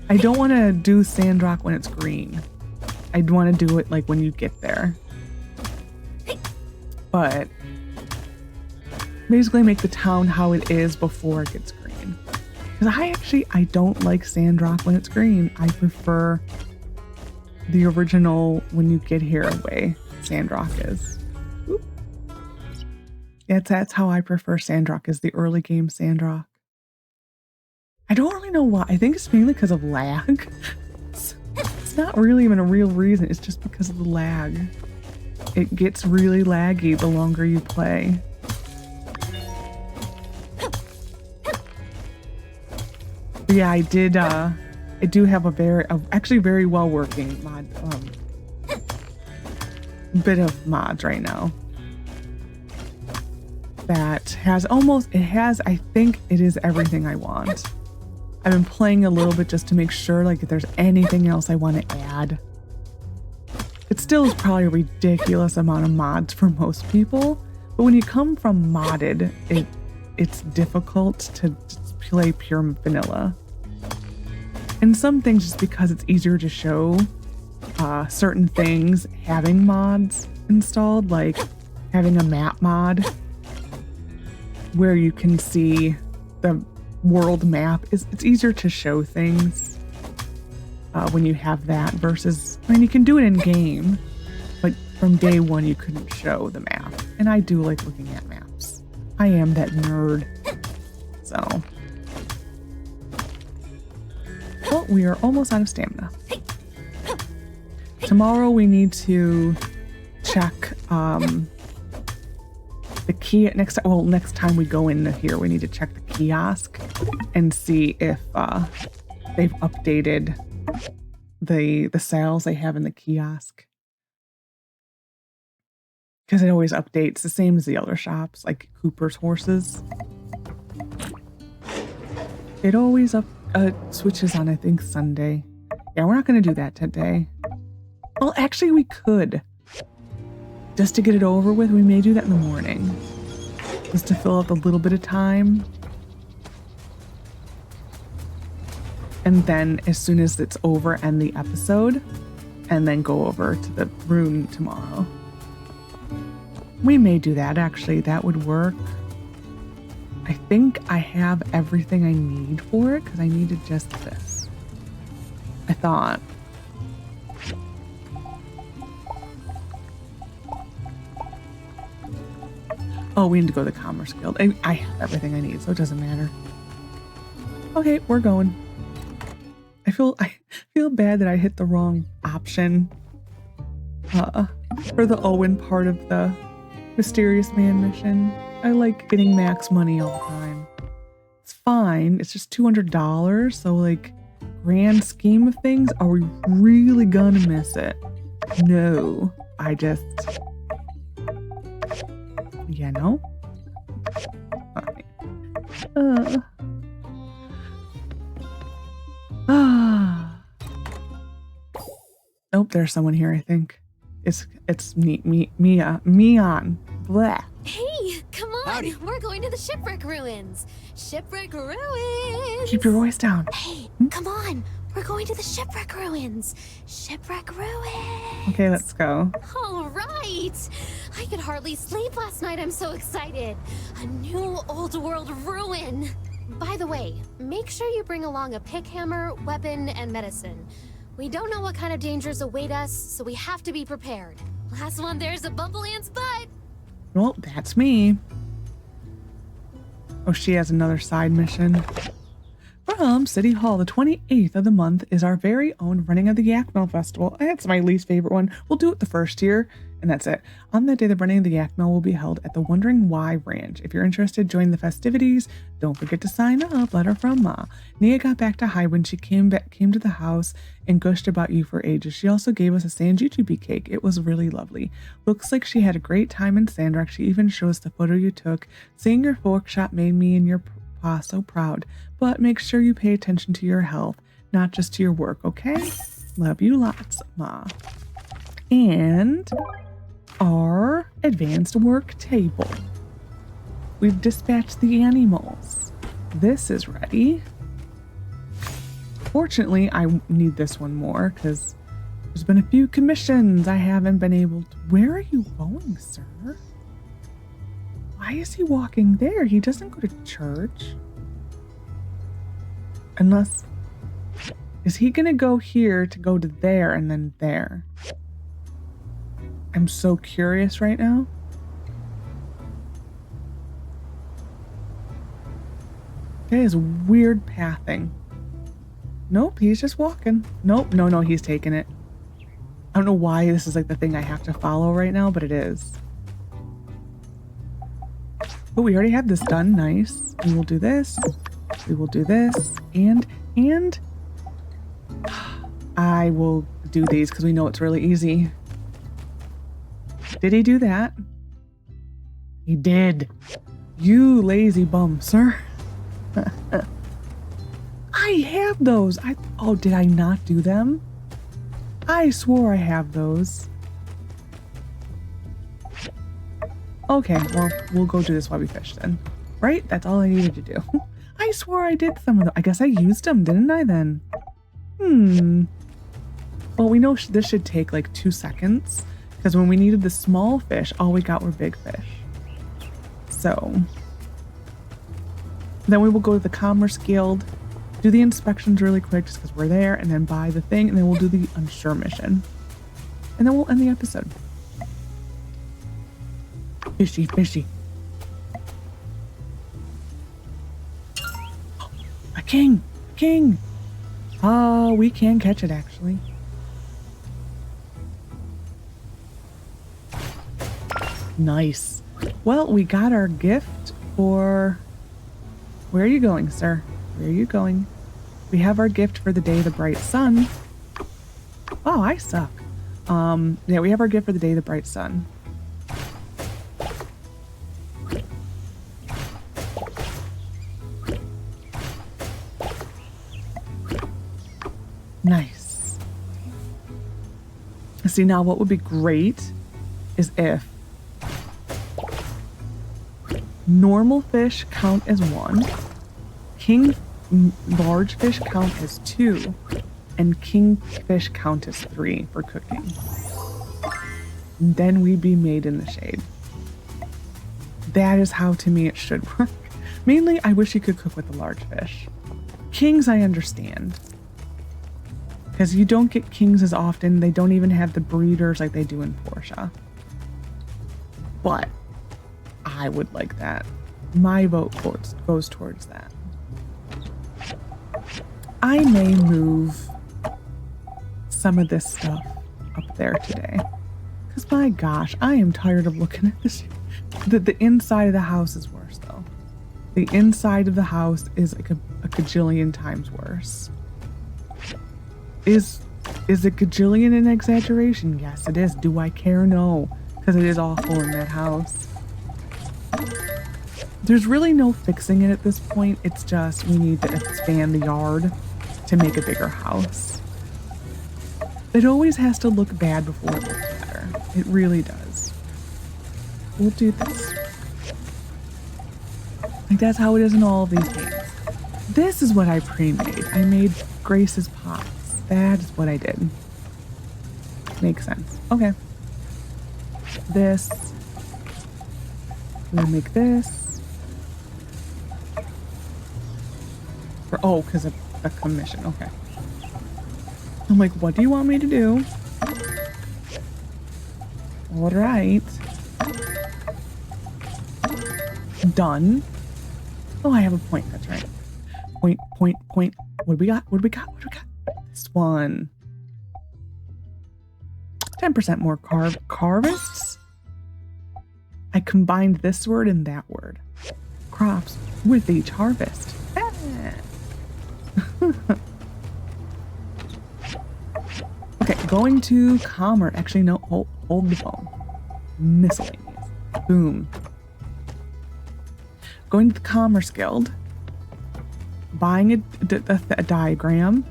A: I don't want to do Sandrock when it's green. I'd want to do it like when you get there. But basically make the town how it is before it gets green. Because I don't like Sandrock when it's green. I prefer the original when you get here way Sandrock is. Oop. Yeah, that's how I prefer Sandrock, is the early game Sandrock. I don't really know why. I think it's mainly because of lag. It's not really even a real reason. It's just because of the lag. it gets really laggy the longer you play. But yeah, I do have actually very well working mod, bit of mods right now. That I think it is everything I want. I've been playing a little bit just to make sure, like, if there's anything else I want to add. It still is probably a ridiculous amount of mods for most people, but when you come from modded, it's difficult to just play pure vanilla. And some things just because it's easier to show certain things having mods installed, like having a map mod where you can see the world map. It's easier to show things when you have that versus, I mean, you can do it in game, but from day one you couldn't show the map. And I do like looking at maps. I am that nerd. So, well, we are almost out of stamina. Tomorrow we need to check the key next time we go in here, we need to check the kiosk and see if they've updated the sales they have in the kiosk, because it always updates the same as the other shops, like Cooper's Horses. It always switches on, I think, Sunday. Yeah, we're not going to do that today. Well, actually we could, just to get it over with. We may do that in the morning, just to fill up a little bit of time. And then as soon as it's over, end the episode, and then go over to the room tomorrow. We may do that, actually. That would work. I think I have everything I need for it, because I needed just this. I thought. Oh, we need to go to the Commerce Guild. I have everything I need, so it doesn't matter. Okay, we're going. I feel bad that I hit the wrong option for the Owen part of the Mysterious Man mission. I like getting max money all the time. It's fine. It's just $200, so, like, grand scheme of things, are we really gonna miss it? No. I just... Yeah, no? Alright. Nope, there's someone here, I think. It's Mia. Mian. Bleh.
H: Hey, come on.
E: Howdy.
H: We're going to the Shipwreck ruins. Shipwreck ruins.
A: Keep your voice down.
H: Hey, come on. We're going to the Shipwreck ruins. Shipwreck ruins.
A: Okay, let's go.
H: All right. I could hardly sleep last night. I'm so excited. A new old world ruin. By the way, make sure you bring along a pick hammer, weapon, and medicine. We don't know what kind of dangers await us, so we have to be prepared. Last one there's a bumble ant's butt.
A: Well, that's me. Oh, she has another side mission. From City Hall, the 28th of the month is our very own running of the Yak Mill Festival. That's my least favorite one. We'll do it the first year, and that's it. On that day, the running of the Yak Mill will be held at the Wondering Why Ranch. If you're interested, join the festivities. Don't forget to sign up. Letter from Ma. Nia got back to hide when she came to the house and gushed about you for ages. She also gave us a Sanjujube cake. It was really lovely. Looks like she had a great time in Sandrock. She even shows the photo you took. Seeing your fork shop made me and your pa so proud. But make sure you pay attention to your health, not just to your work, okay? Love you lots, Ma. And our advanced work table. We've dispatched the animals. This is ready. Fortunately, I need this one more because there's been a few commissions I haven't been able to. Where are you going, sir? Why is he walking there? He doesn't go to church. Unless, is he gonna go here to go to there and then there? I'm so curious right now. That is weird pathing. Nope, he's just walking. Nope, no, he's taking it. don't know why this is like the thing I have to follow right now, but it is. Oh, we already have this done. Nice. We will do this. We will do this. And I will do these because we know it's really easy. Did he do that? He did. You lazy bum, sir. I have those. Oh, did I not do them? I swore I have those. Okay, well, we'll go do this while we fish then. Right? That's all I needed to do. I swore I did some of them. I guess I used them, didn't I then? Well, we know this should take like 2 seconds because when we needed the small fish, all we got were big fish. So then we will go to the Commerce Guild, do the inspections really quick just because we're there, and then buy the thing, and then we'll do the unsure mission. And then we'll end the episode. Fishy, fishy. A king! King! Oh, we can catch it actually. Nice. Well, we got our gift for... Where are you going, sir? Where are you going? We have our gift for the day of the bright sun. Oh, I suck. Yeah, we have our gift for the day of the bright sun. Nice. See, now what would be great is if normal fish count as 1, king large fish count as 2, and kingfish count as 3 for cooking. Then we'd be made in the shade. That is how, to me, it should work. Mainly, I wish you could cook with the large fish. Kings, I understand. Because you don't get kings as often. They don't even have the breeders like they do in Portia. But I would like that. My vote goes towards that. I may move some of this stuff up there today. Because my gosh, I am tired of looking at this. The inside of the house is worse though. The inside of the house is like a gajillion times worse. Is a gajillion an exaggeration? Yes, it is. Do I care? No. Because it is awful in that house. There's really no fixing it at this point. It's just we need to expand the yard to make a bigger house. It always has to look bad before it looks better. It really does. We'll do this. Like that's how it is in all of these games. This is what I pre-made. I made Grace's pots. That is what I did. Makes sense. Okay. This. We'll make this. Oh, because of a commission. Okay. I'm like, what do you want me to do? All right. Done. Oh, I have a point. That's right. Point. What do we got? What do we got? This one. 10% more harvests. I combined this word and that word. Crops with each harvest. Okay, going to commerce. Actually, no, hold the phone. Miscellaneous. Boom. Going to the Commerce Guild. Buying a diagram.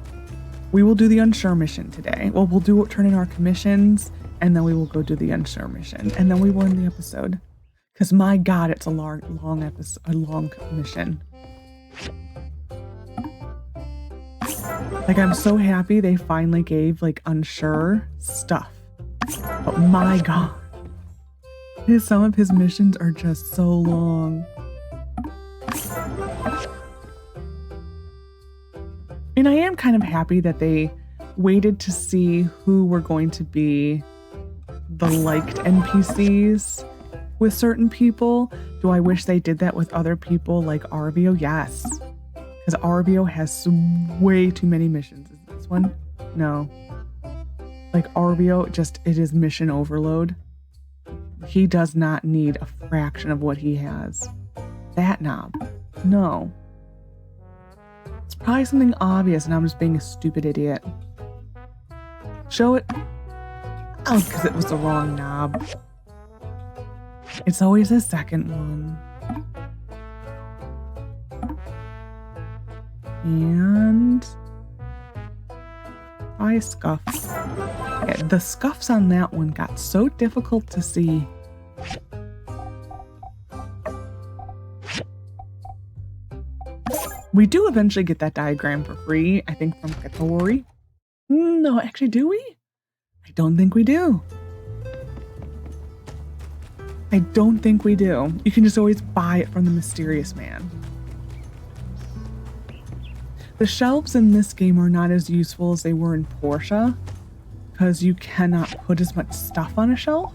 A: We will do the unsure mission today. Well, we'll turn in our commissions, and then we will go do the unsure mission, and then we will end the episode. Because my God, it's a long episode, a long mission. Like, I'm so happy they finally gave, like, unsure stuff. But my God. Some of his missions are just so long. And I am kind of happy that they waited to see who were going to be the liked NPCs with certain people. Do I wish they did that with other people like Arvio? Yes. Because Arvio has way too many missions. Is this one? No. like Arvio, it is mission overload. He does not need a fraction of what he has. That knob. No. It's probably something obvious and I'm just being a stupid idiot. Show it. Oh, because it was the wrong knob. It's always the second one. And I scuff. Yeah, the scuffs on that one got so difficult to see. We do eventually get that diagram for free, I think from Katori. No, actually, do we? I don't think we do. I don't think we do. You can just always buy it from the mysterious man. The shelves in this game are not as useful as they were in Portia, because you cannot put as much stuff on a shelf.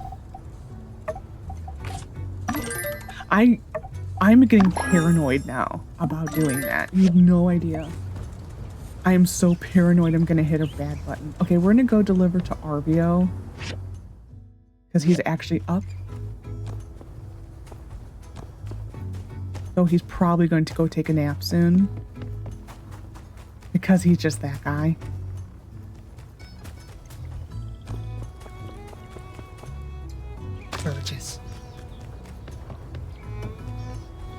A: I'm getting paranoid now about doing that. You have no idea. I am so paranoid I'm gonna hit a bad button. Okay, we're gonna go deliver to Arvio, because he's actually up. So he's probably going to go take a nap soon, because he's just that guy. Burgess.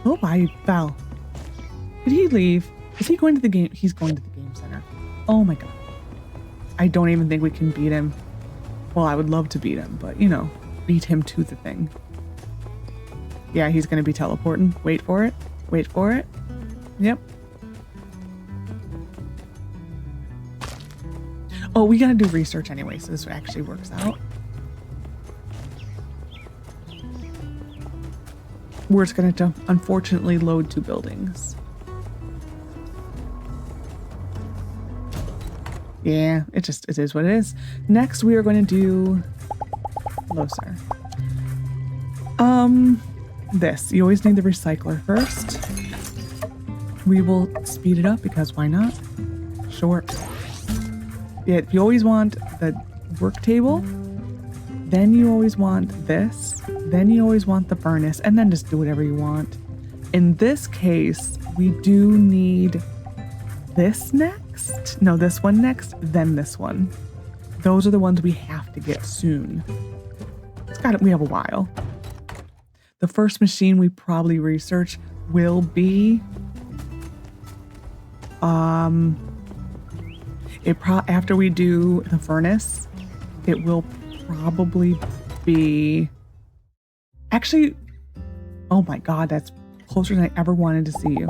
A: Oh, I fell. Did he leave? Is he going to the game? He's going to the game center. Oh my god. I don't even think we can beat him. Well, I would love to beat him, but you know, beat him to the thing. Yeah, he's going to be teleporting. Wait for it. Wait for it. Yep. Oh, we got to do research anyway, so this actually works out. We're just going to unfortunately load 2 buildings. Yeah, it is what it is. Next, we are going to do Loser. This. You always need the recycler first. We will speed it up because why not? Short. Yeah, you always want the work table, then you always want this, then you always want the furnace, and then just do whatever you want. In this case, we do need this next. No, this one next, then this one. Those are the ones we have to get soon. We have a while. The first machine we probably research will be after we do the furnace, it will probably be actually, oh my god, that's closer than I ever wanted to see you.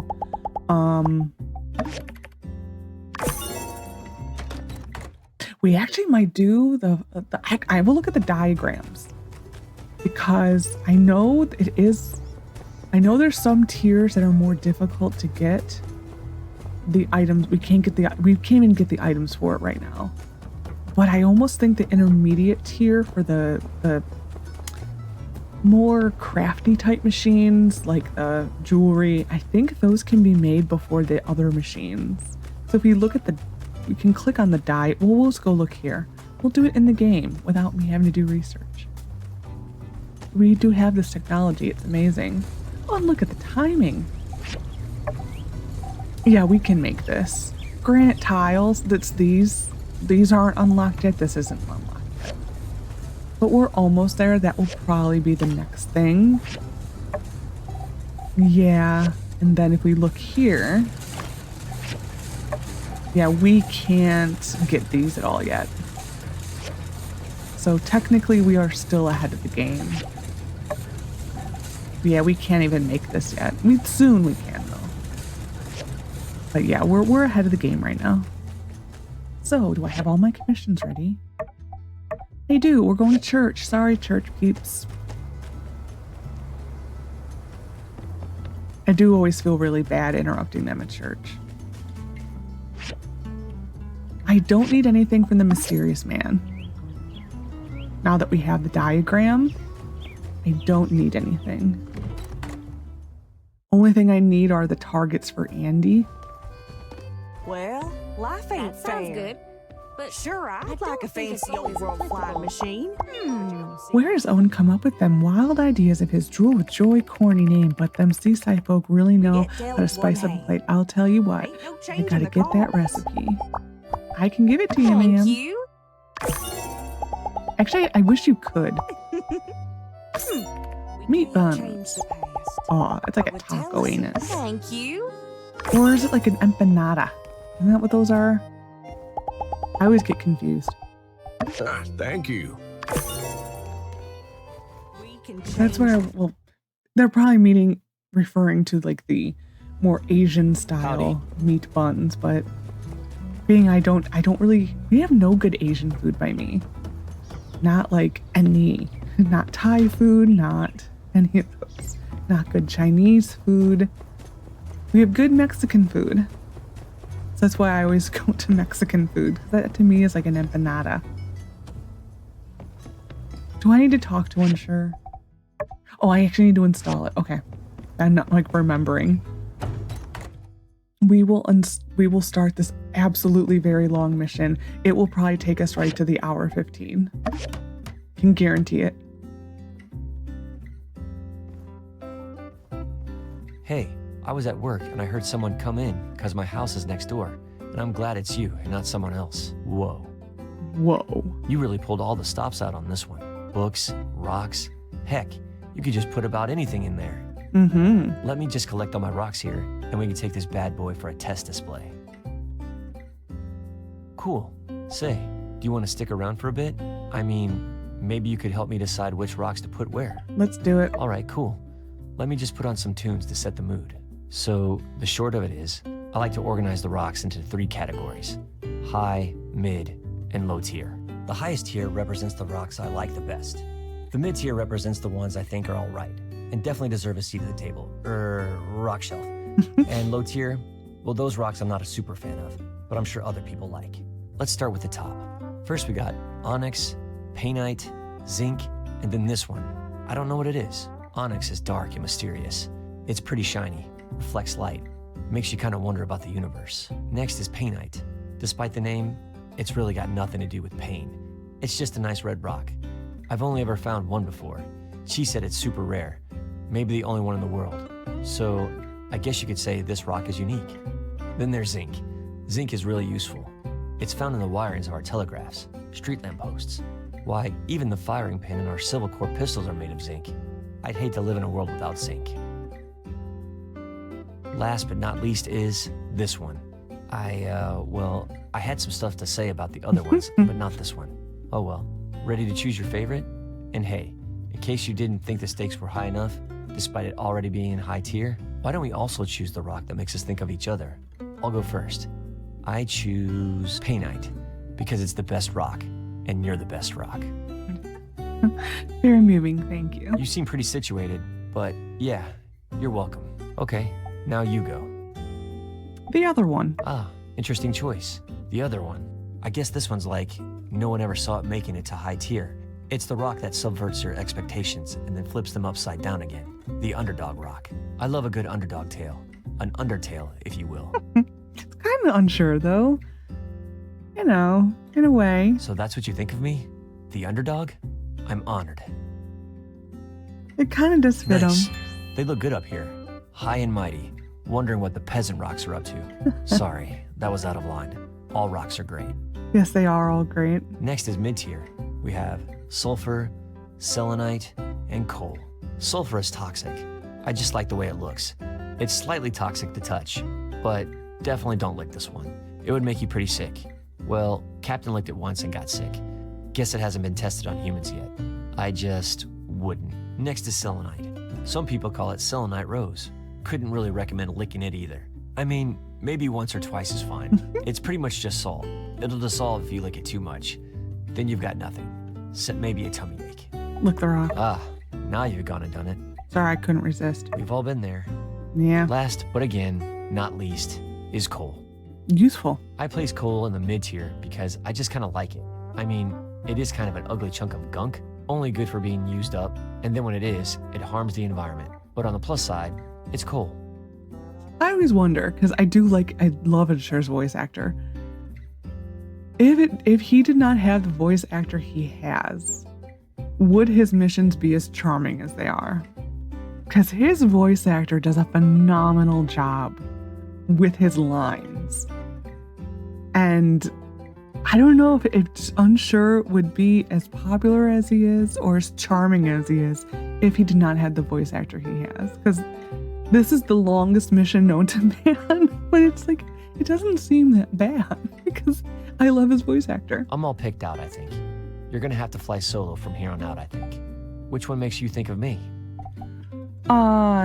A: We actually might do I will look at the diagrams, because I know there's some tiers that are more difficult to get the items. We can't even get the items for it right now. But I almost think the intermediate tier for the more crafty type machines, like the jewelry, I think those can be made before the other machines. So if we look at we can click on the die. Well, we'll just go look here. We'll do it in the game without me having to do research. We do have this technology. It's amazing. Oh, and look at the timing. Yeah, we can make this. Granite tiles, these aren't unlocked yet. This isn't unlocked yet. But we're almost there. That will probably be the next thing. Yeah, and then if we look here, yeah, we can't get these at all yet. So technically we are still ahead of the game. Yeah, we can't even make this yet. Soon we can though. But yeah, we're ahead of the game right now. So, do I have all my commissions ready? I do. We're going to church. Sorry, church peeps. I do always feel really bad interrupting them at church. I don't need anything from the mysterious man. Now that we have the diagram, I don't need anything. Only thing I need are the targets for Andy.
I: Well, life ain't
J: That
I: fair.
J: sounds good.
B: but
I: Sure,
B: I
I: I'd
B: don't
I: like a
B: think it's
I: fancy old
B: always
I: world flying
B: applicable.
I: machine.
A: Where does Owen come up with them wild ideas of his drool with joy corny name, but them seaside folk really know
I: Get dealt
A: how to spice
I: one
A: up a
I: hand.
A: plate? I'll tell you what,
I: Ain't no
A: I
I: change
A: gotta
I: in the
A: get that
I: cost.
A: recipe. I can give it to you,
I: Thank
A: ma'am.
I: you.
A: Actually, I wish you could.
I: We
A: Meat
I: can't
A: buns.
I: change the past.
A: Aw, it's like a
I: But tell
A: taco,
I: us
A: ain't it?
B: Thank you.
A: Or is it like an empanada? Isn't that what those are? I always get confused.
G: Thank you.
I: We can
A: That's where,
I: change
A: well, they're probably referring to like the more Asian style meat buns, but being I don't really, we have no good Asian food by me. Not like any, not Thai food, not any of those. Not good Chinese food. We have good Mexican food. So that's why I always go to Mexican food. That to me is like an empanada. Do I need to talk to Unsure? Oh, I actually need to install it. Okay. I'm not like remembering. We will start this absolutely very long mission. It will probably take us right to the hour 15. Can guarantee it.
D: Hey, I was at work and I heard someone come in because my house is next door. And I'm glad it's you and not someone else. Whoa.
A: Whoa.
D: You really pulled all the stops out on this one. Books, rocks. Heck, you could just put about anything in there.
A: Mm-hmm.
D: Let me just collect all my rocks here, and we can take this bad boy for a test display. Cool. Say, do you want to stick around for a bit? I mean, maybe you could help me decide which rocks to put where.
A: Let's do it.
D: All right, cool. Let me just put on some tunes to set the mood. So, the short of it is, I like to organize the rocks into 3 categories: high, mid, and low tier. The highest tier represents the rocks I like the best. The mid tier represents the ones I think are all right, and definitely deserve a seat at the table, Rockshelf. And low tier, well, those rocks I'm not a super fan of, but I'm sure other people like. Let's start with the top. First we got onyx, painite, zinc, and then this one. I don't know what it is. Onyx is dark and mysterious. It's pretty shiny, reflects light, makes you kind of wonder about the universe. Next is painite. Despite the name, it's really got nothing to do with pain. It's just a nice red rock. I've only ever found one before. She said it's super rare, maybe the only one in the world. So I guess you could say this rock is unique. Then there's zinc. Zinc is really useful. It's found in the wirings of our telegraphs, street lamp posts. Why, even the firing pin in our Civil Corps pistols are made of zinc. I'd hate to live in a world without zinc. Last but not least is this one. I had some stuff to say about the other ones, but not this one. Oh well. Ready to choose your favorite? And hey, in case you didn't think the stakes were high enough, despite it already being in high tier, why don't we also choose the rock that makes us think of each other? I'll go first. I choose painite, because it's the best rock, and you're the best rock.
A: Very moving, thank you.
D: You seem pretty situated, but yeah, you're welcome. Okay, now you go.
A: The other one.
D: Ah, interesting choice. The other one. I guess this one's like, no one ever saw it making it to high tier. It's the rock that subverts your expectations and then flips them upside down again. The underdog rock. I love a good underdog tale. An undertale, if you will.
A: It's kind of unsure though. You know, in a way.
D: So that's what you think of me? The underdog? I'm honored.
A: It kind of does fit
D: Nice.
A: him.
D: They look good up here. High and mighty. Wondering what the peasant rocks are up to. Sorry, that was out of line. All rocks are great.
A: Yes, they are all great.
D: Next is mid-tier. We have sulfur, selenite, and coal. Sulfur is toxic. I just like the way it looks. It's slightly toxic to touch, but definitely don't lick this one. It would make you pretty sick. Well, Captain licked it once and got sick. Guess it hasn't been tested on humans yet. I just wouldn't. Next is selenite. Some people call it selenite rose. Couldn't really recommend licking it either. I mean, maybe once or twice is fine. It's pretty much just salt. It'll dissolve if you lick it too much. Then you've got nothing, except maybe a tummy ache.
A: Lick the rock.
D: Ah, now you've gone and done it.
A: Sorry, I couldn't resist.
D: We've all been there.
A: Yeah,
D: Last, but again, not least, is coal.
A: useful.
D: I place coal in the mid-tier because I just kind of like it. I mean, it is kind of an ugly chunk of gunk, only good for being used up, and then when it is, it harms the environment. But on the plus side, it's coal. I
A: always wonder, because I love Unsher's voice actor. if he did not have the voice actor he has, would his missions be as charming as they are? Because his voice actor does a phenomenal job with his lines. And I don't know if Unsure would be as popular as he is or as charming as he is if he did not have the voice actor he has. Because this is the longest mission known to man, but it's like, it doesn't seem that bad because I love his voice actor.
D: I'm all picked out, I think. You're gonna have to fly solo from here on out, I think. Which one makes you think of me?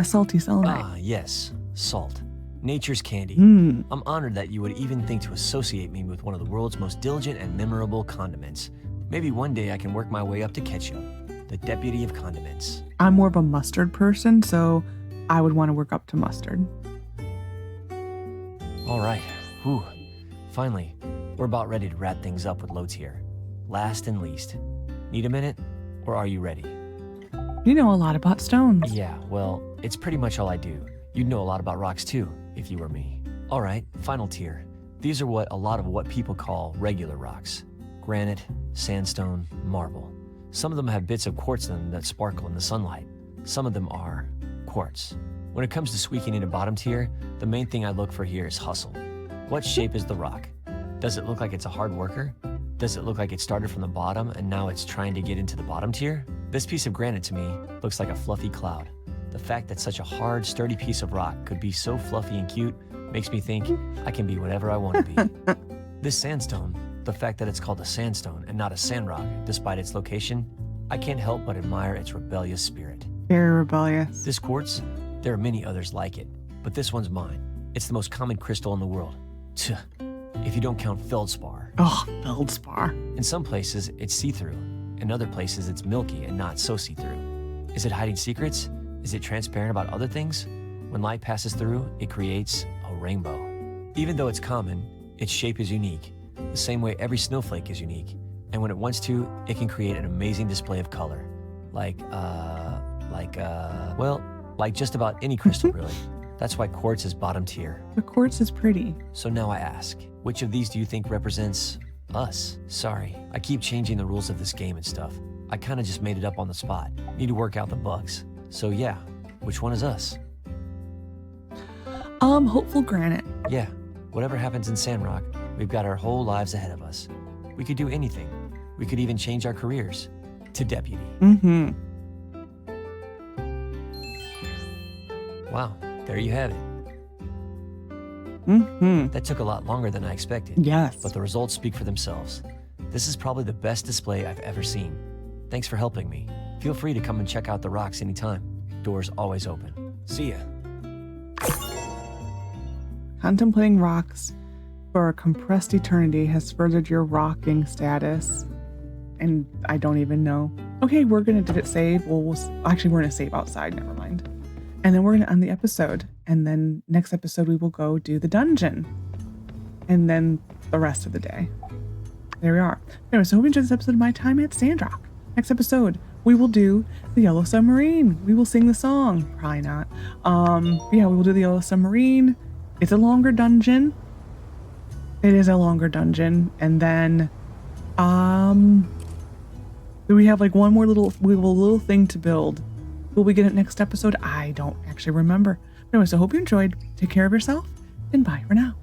A: Salty Selenite.
D: Ah, yes. Salt. Nature's candy.
A: Mm.
D: I'm honored that you would even think to associate me with one of the world's most diligent and memorable condiments. Maybe one day I can work my way up to ketchup, the deputy of condiments.
A: I'm more of a mustard person, so I would want to work up to mustard.
D: All right. Whew. Finally, we're about ready to wrap things up with loads here. Last and least. Need a minute? Or are you ready?
A: You know a lot about stones.
D: Yeah, well, it's pretty much all I do. You'd know a lot about rocks too, if you were me. All right, final tier. These are a lot of what people call regular rocks. Granite, sandstone, marble. Some of them have bits of quartz in them that sparkle in the sunlight. Some of them are quartz. When it comes to squeaking into bottom tier, the main thing I look for here is hustle. What shape is the rock? Does it look like it's a hard worker? Does it look like it started from the bottom and now it's trying to get into the bottom tier? This piece of granite to me looks like a fluffy cloud. The fact that such a hard, sturdy piece of rock could be so fluffy and cute makes me think I can be whatever I want to be. This sandstone, the fact that it's called a sandstone and not a sandrock, despite its location, I can't help but admire its rebellious spirit.
A: Very rebellious.
D: This quartz, there are many others like it, but this one's mine. It's the most common crystal in the world. Tuh, if you don't count feldspar.
A: Oh, feldspar.
D: In some places, it's see-through. In other places, it's milky and not so see-through. Is it hiding secrets? Is it transparent about other things? When light passes through, it creates a rainbow. Even though it's common, its shape is unique, the same way every snowflake is unique. And when it wants to, it can create an amazing display of color. Like just about any crystal, really. That's why quartz is bottom tier.
A: The quartz is pretty.
D: So now I ask, which of these do you think represents us? Sorry, I keep changing the rules of this game and stuff. I kind of just made it up on the spot. Need to work out the bugs. So yeah, which one is us?
A: Hopeful Granite.
D: Yeah, whatever happens in Sandrock, we've got our whole lives ahead of us. We could do anything. We could even change our careers to deputy.
A: Mm-hmm.
D: Wow, there you have it.
A: Mm-hmm.
D: That took a lot longer than I expected.
A: Yes.
D: But the results speak for themselves. This is probably the best display I've ever seen. Thanks for helping me. Feel free to come and check out the rocks anytime. Doors always open. See ya.
A: Contemplating rocks for a compressed eternity has furthered your rocking status. And I don't even know. Okay, did it save? Well, actually, we're going to save outside. Never mind. And then we're going to end the episode. And then next episode, we will go do the dungeon. And then the rest of the day. There we are. Anyway, so hope you enjoyed this episode of My Time at Sandrock. Next episode, we will do the Yellow Submarine. We will sing the song. Probably not. Yeah, we will do the Yellow Submarine. It's a longer dungeon. It is a longer dungeon. And then, we have like one more little thing to build. Will we get it next episode? I don't actually remember. Anyway, so hope you enjoyed. Take care of yourself, and bye for now.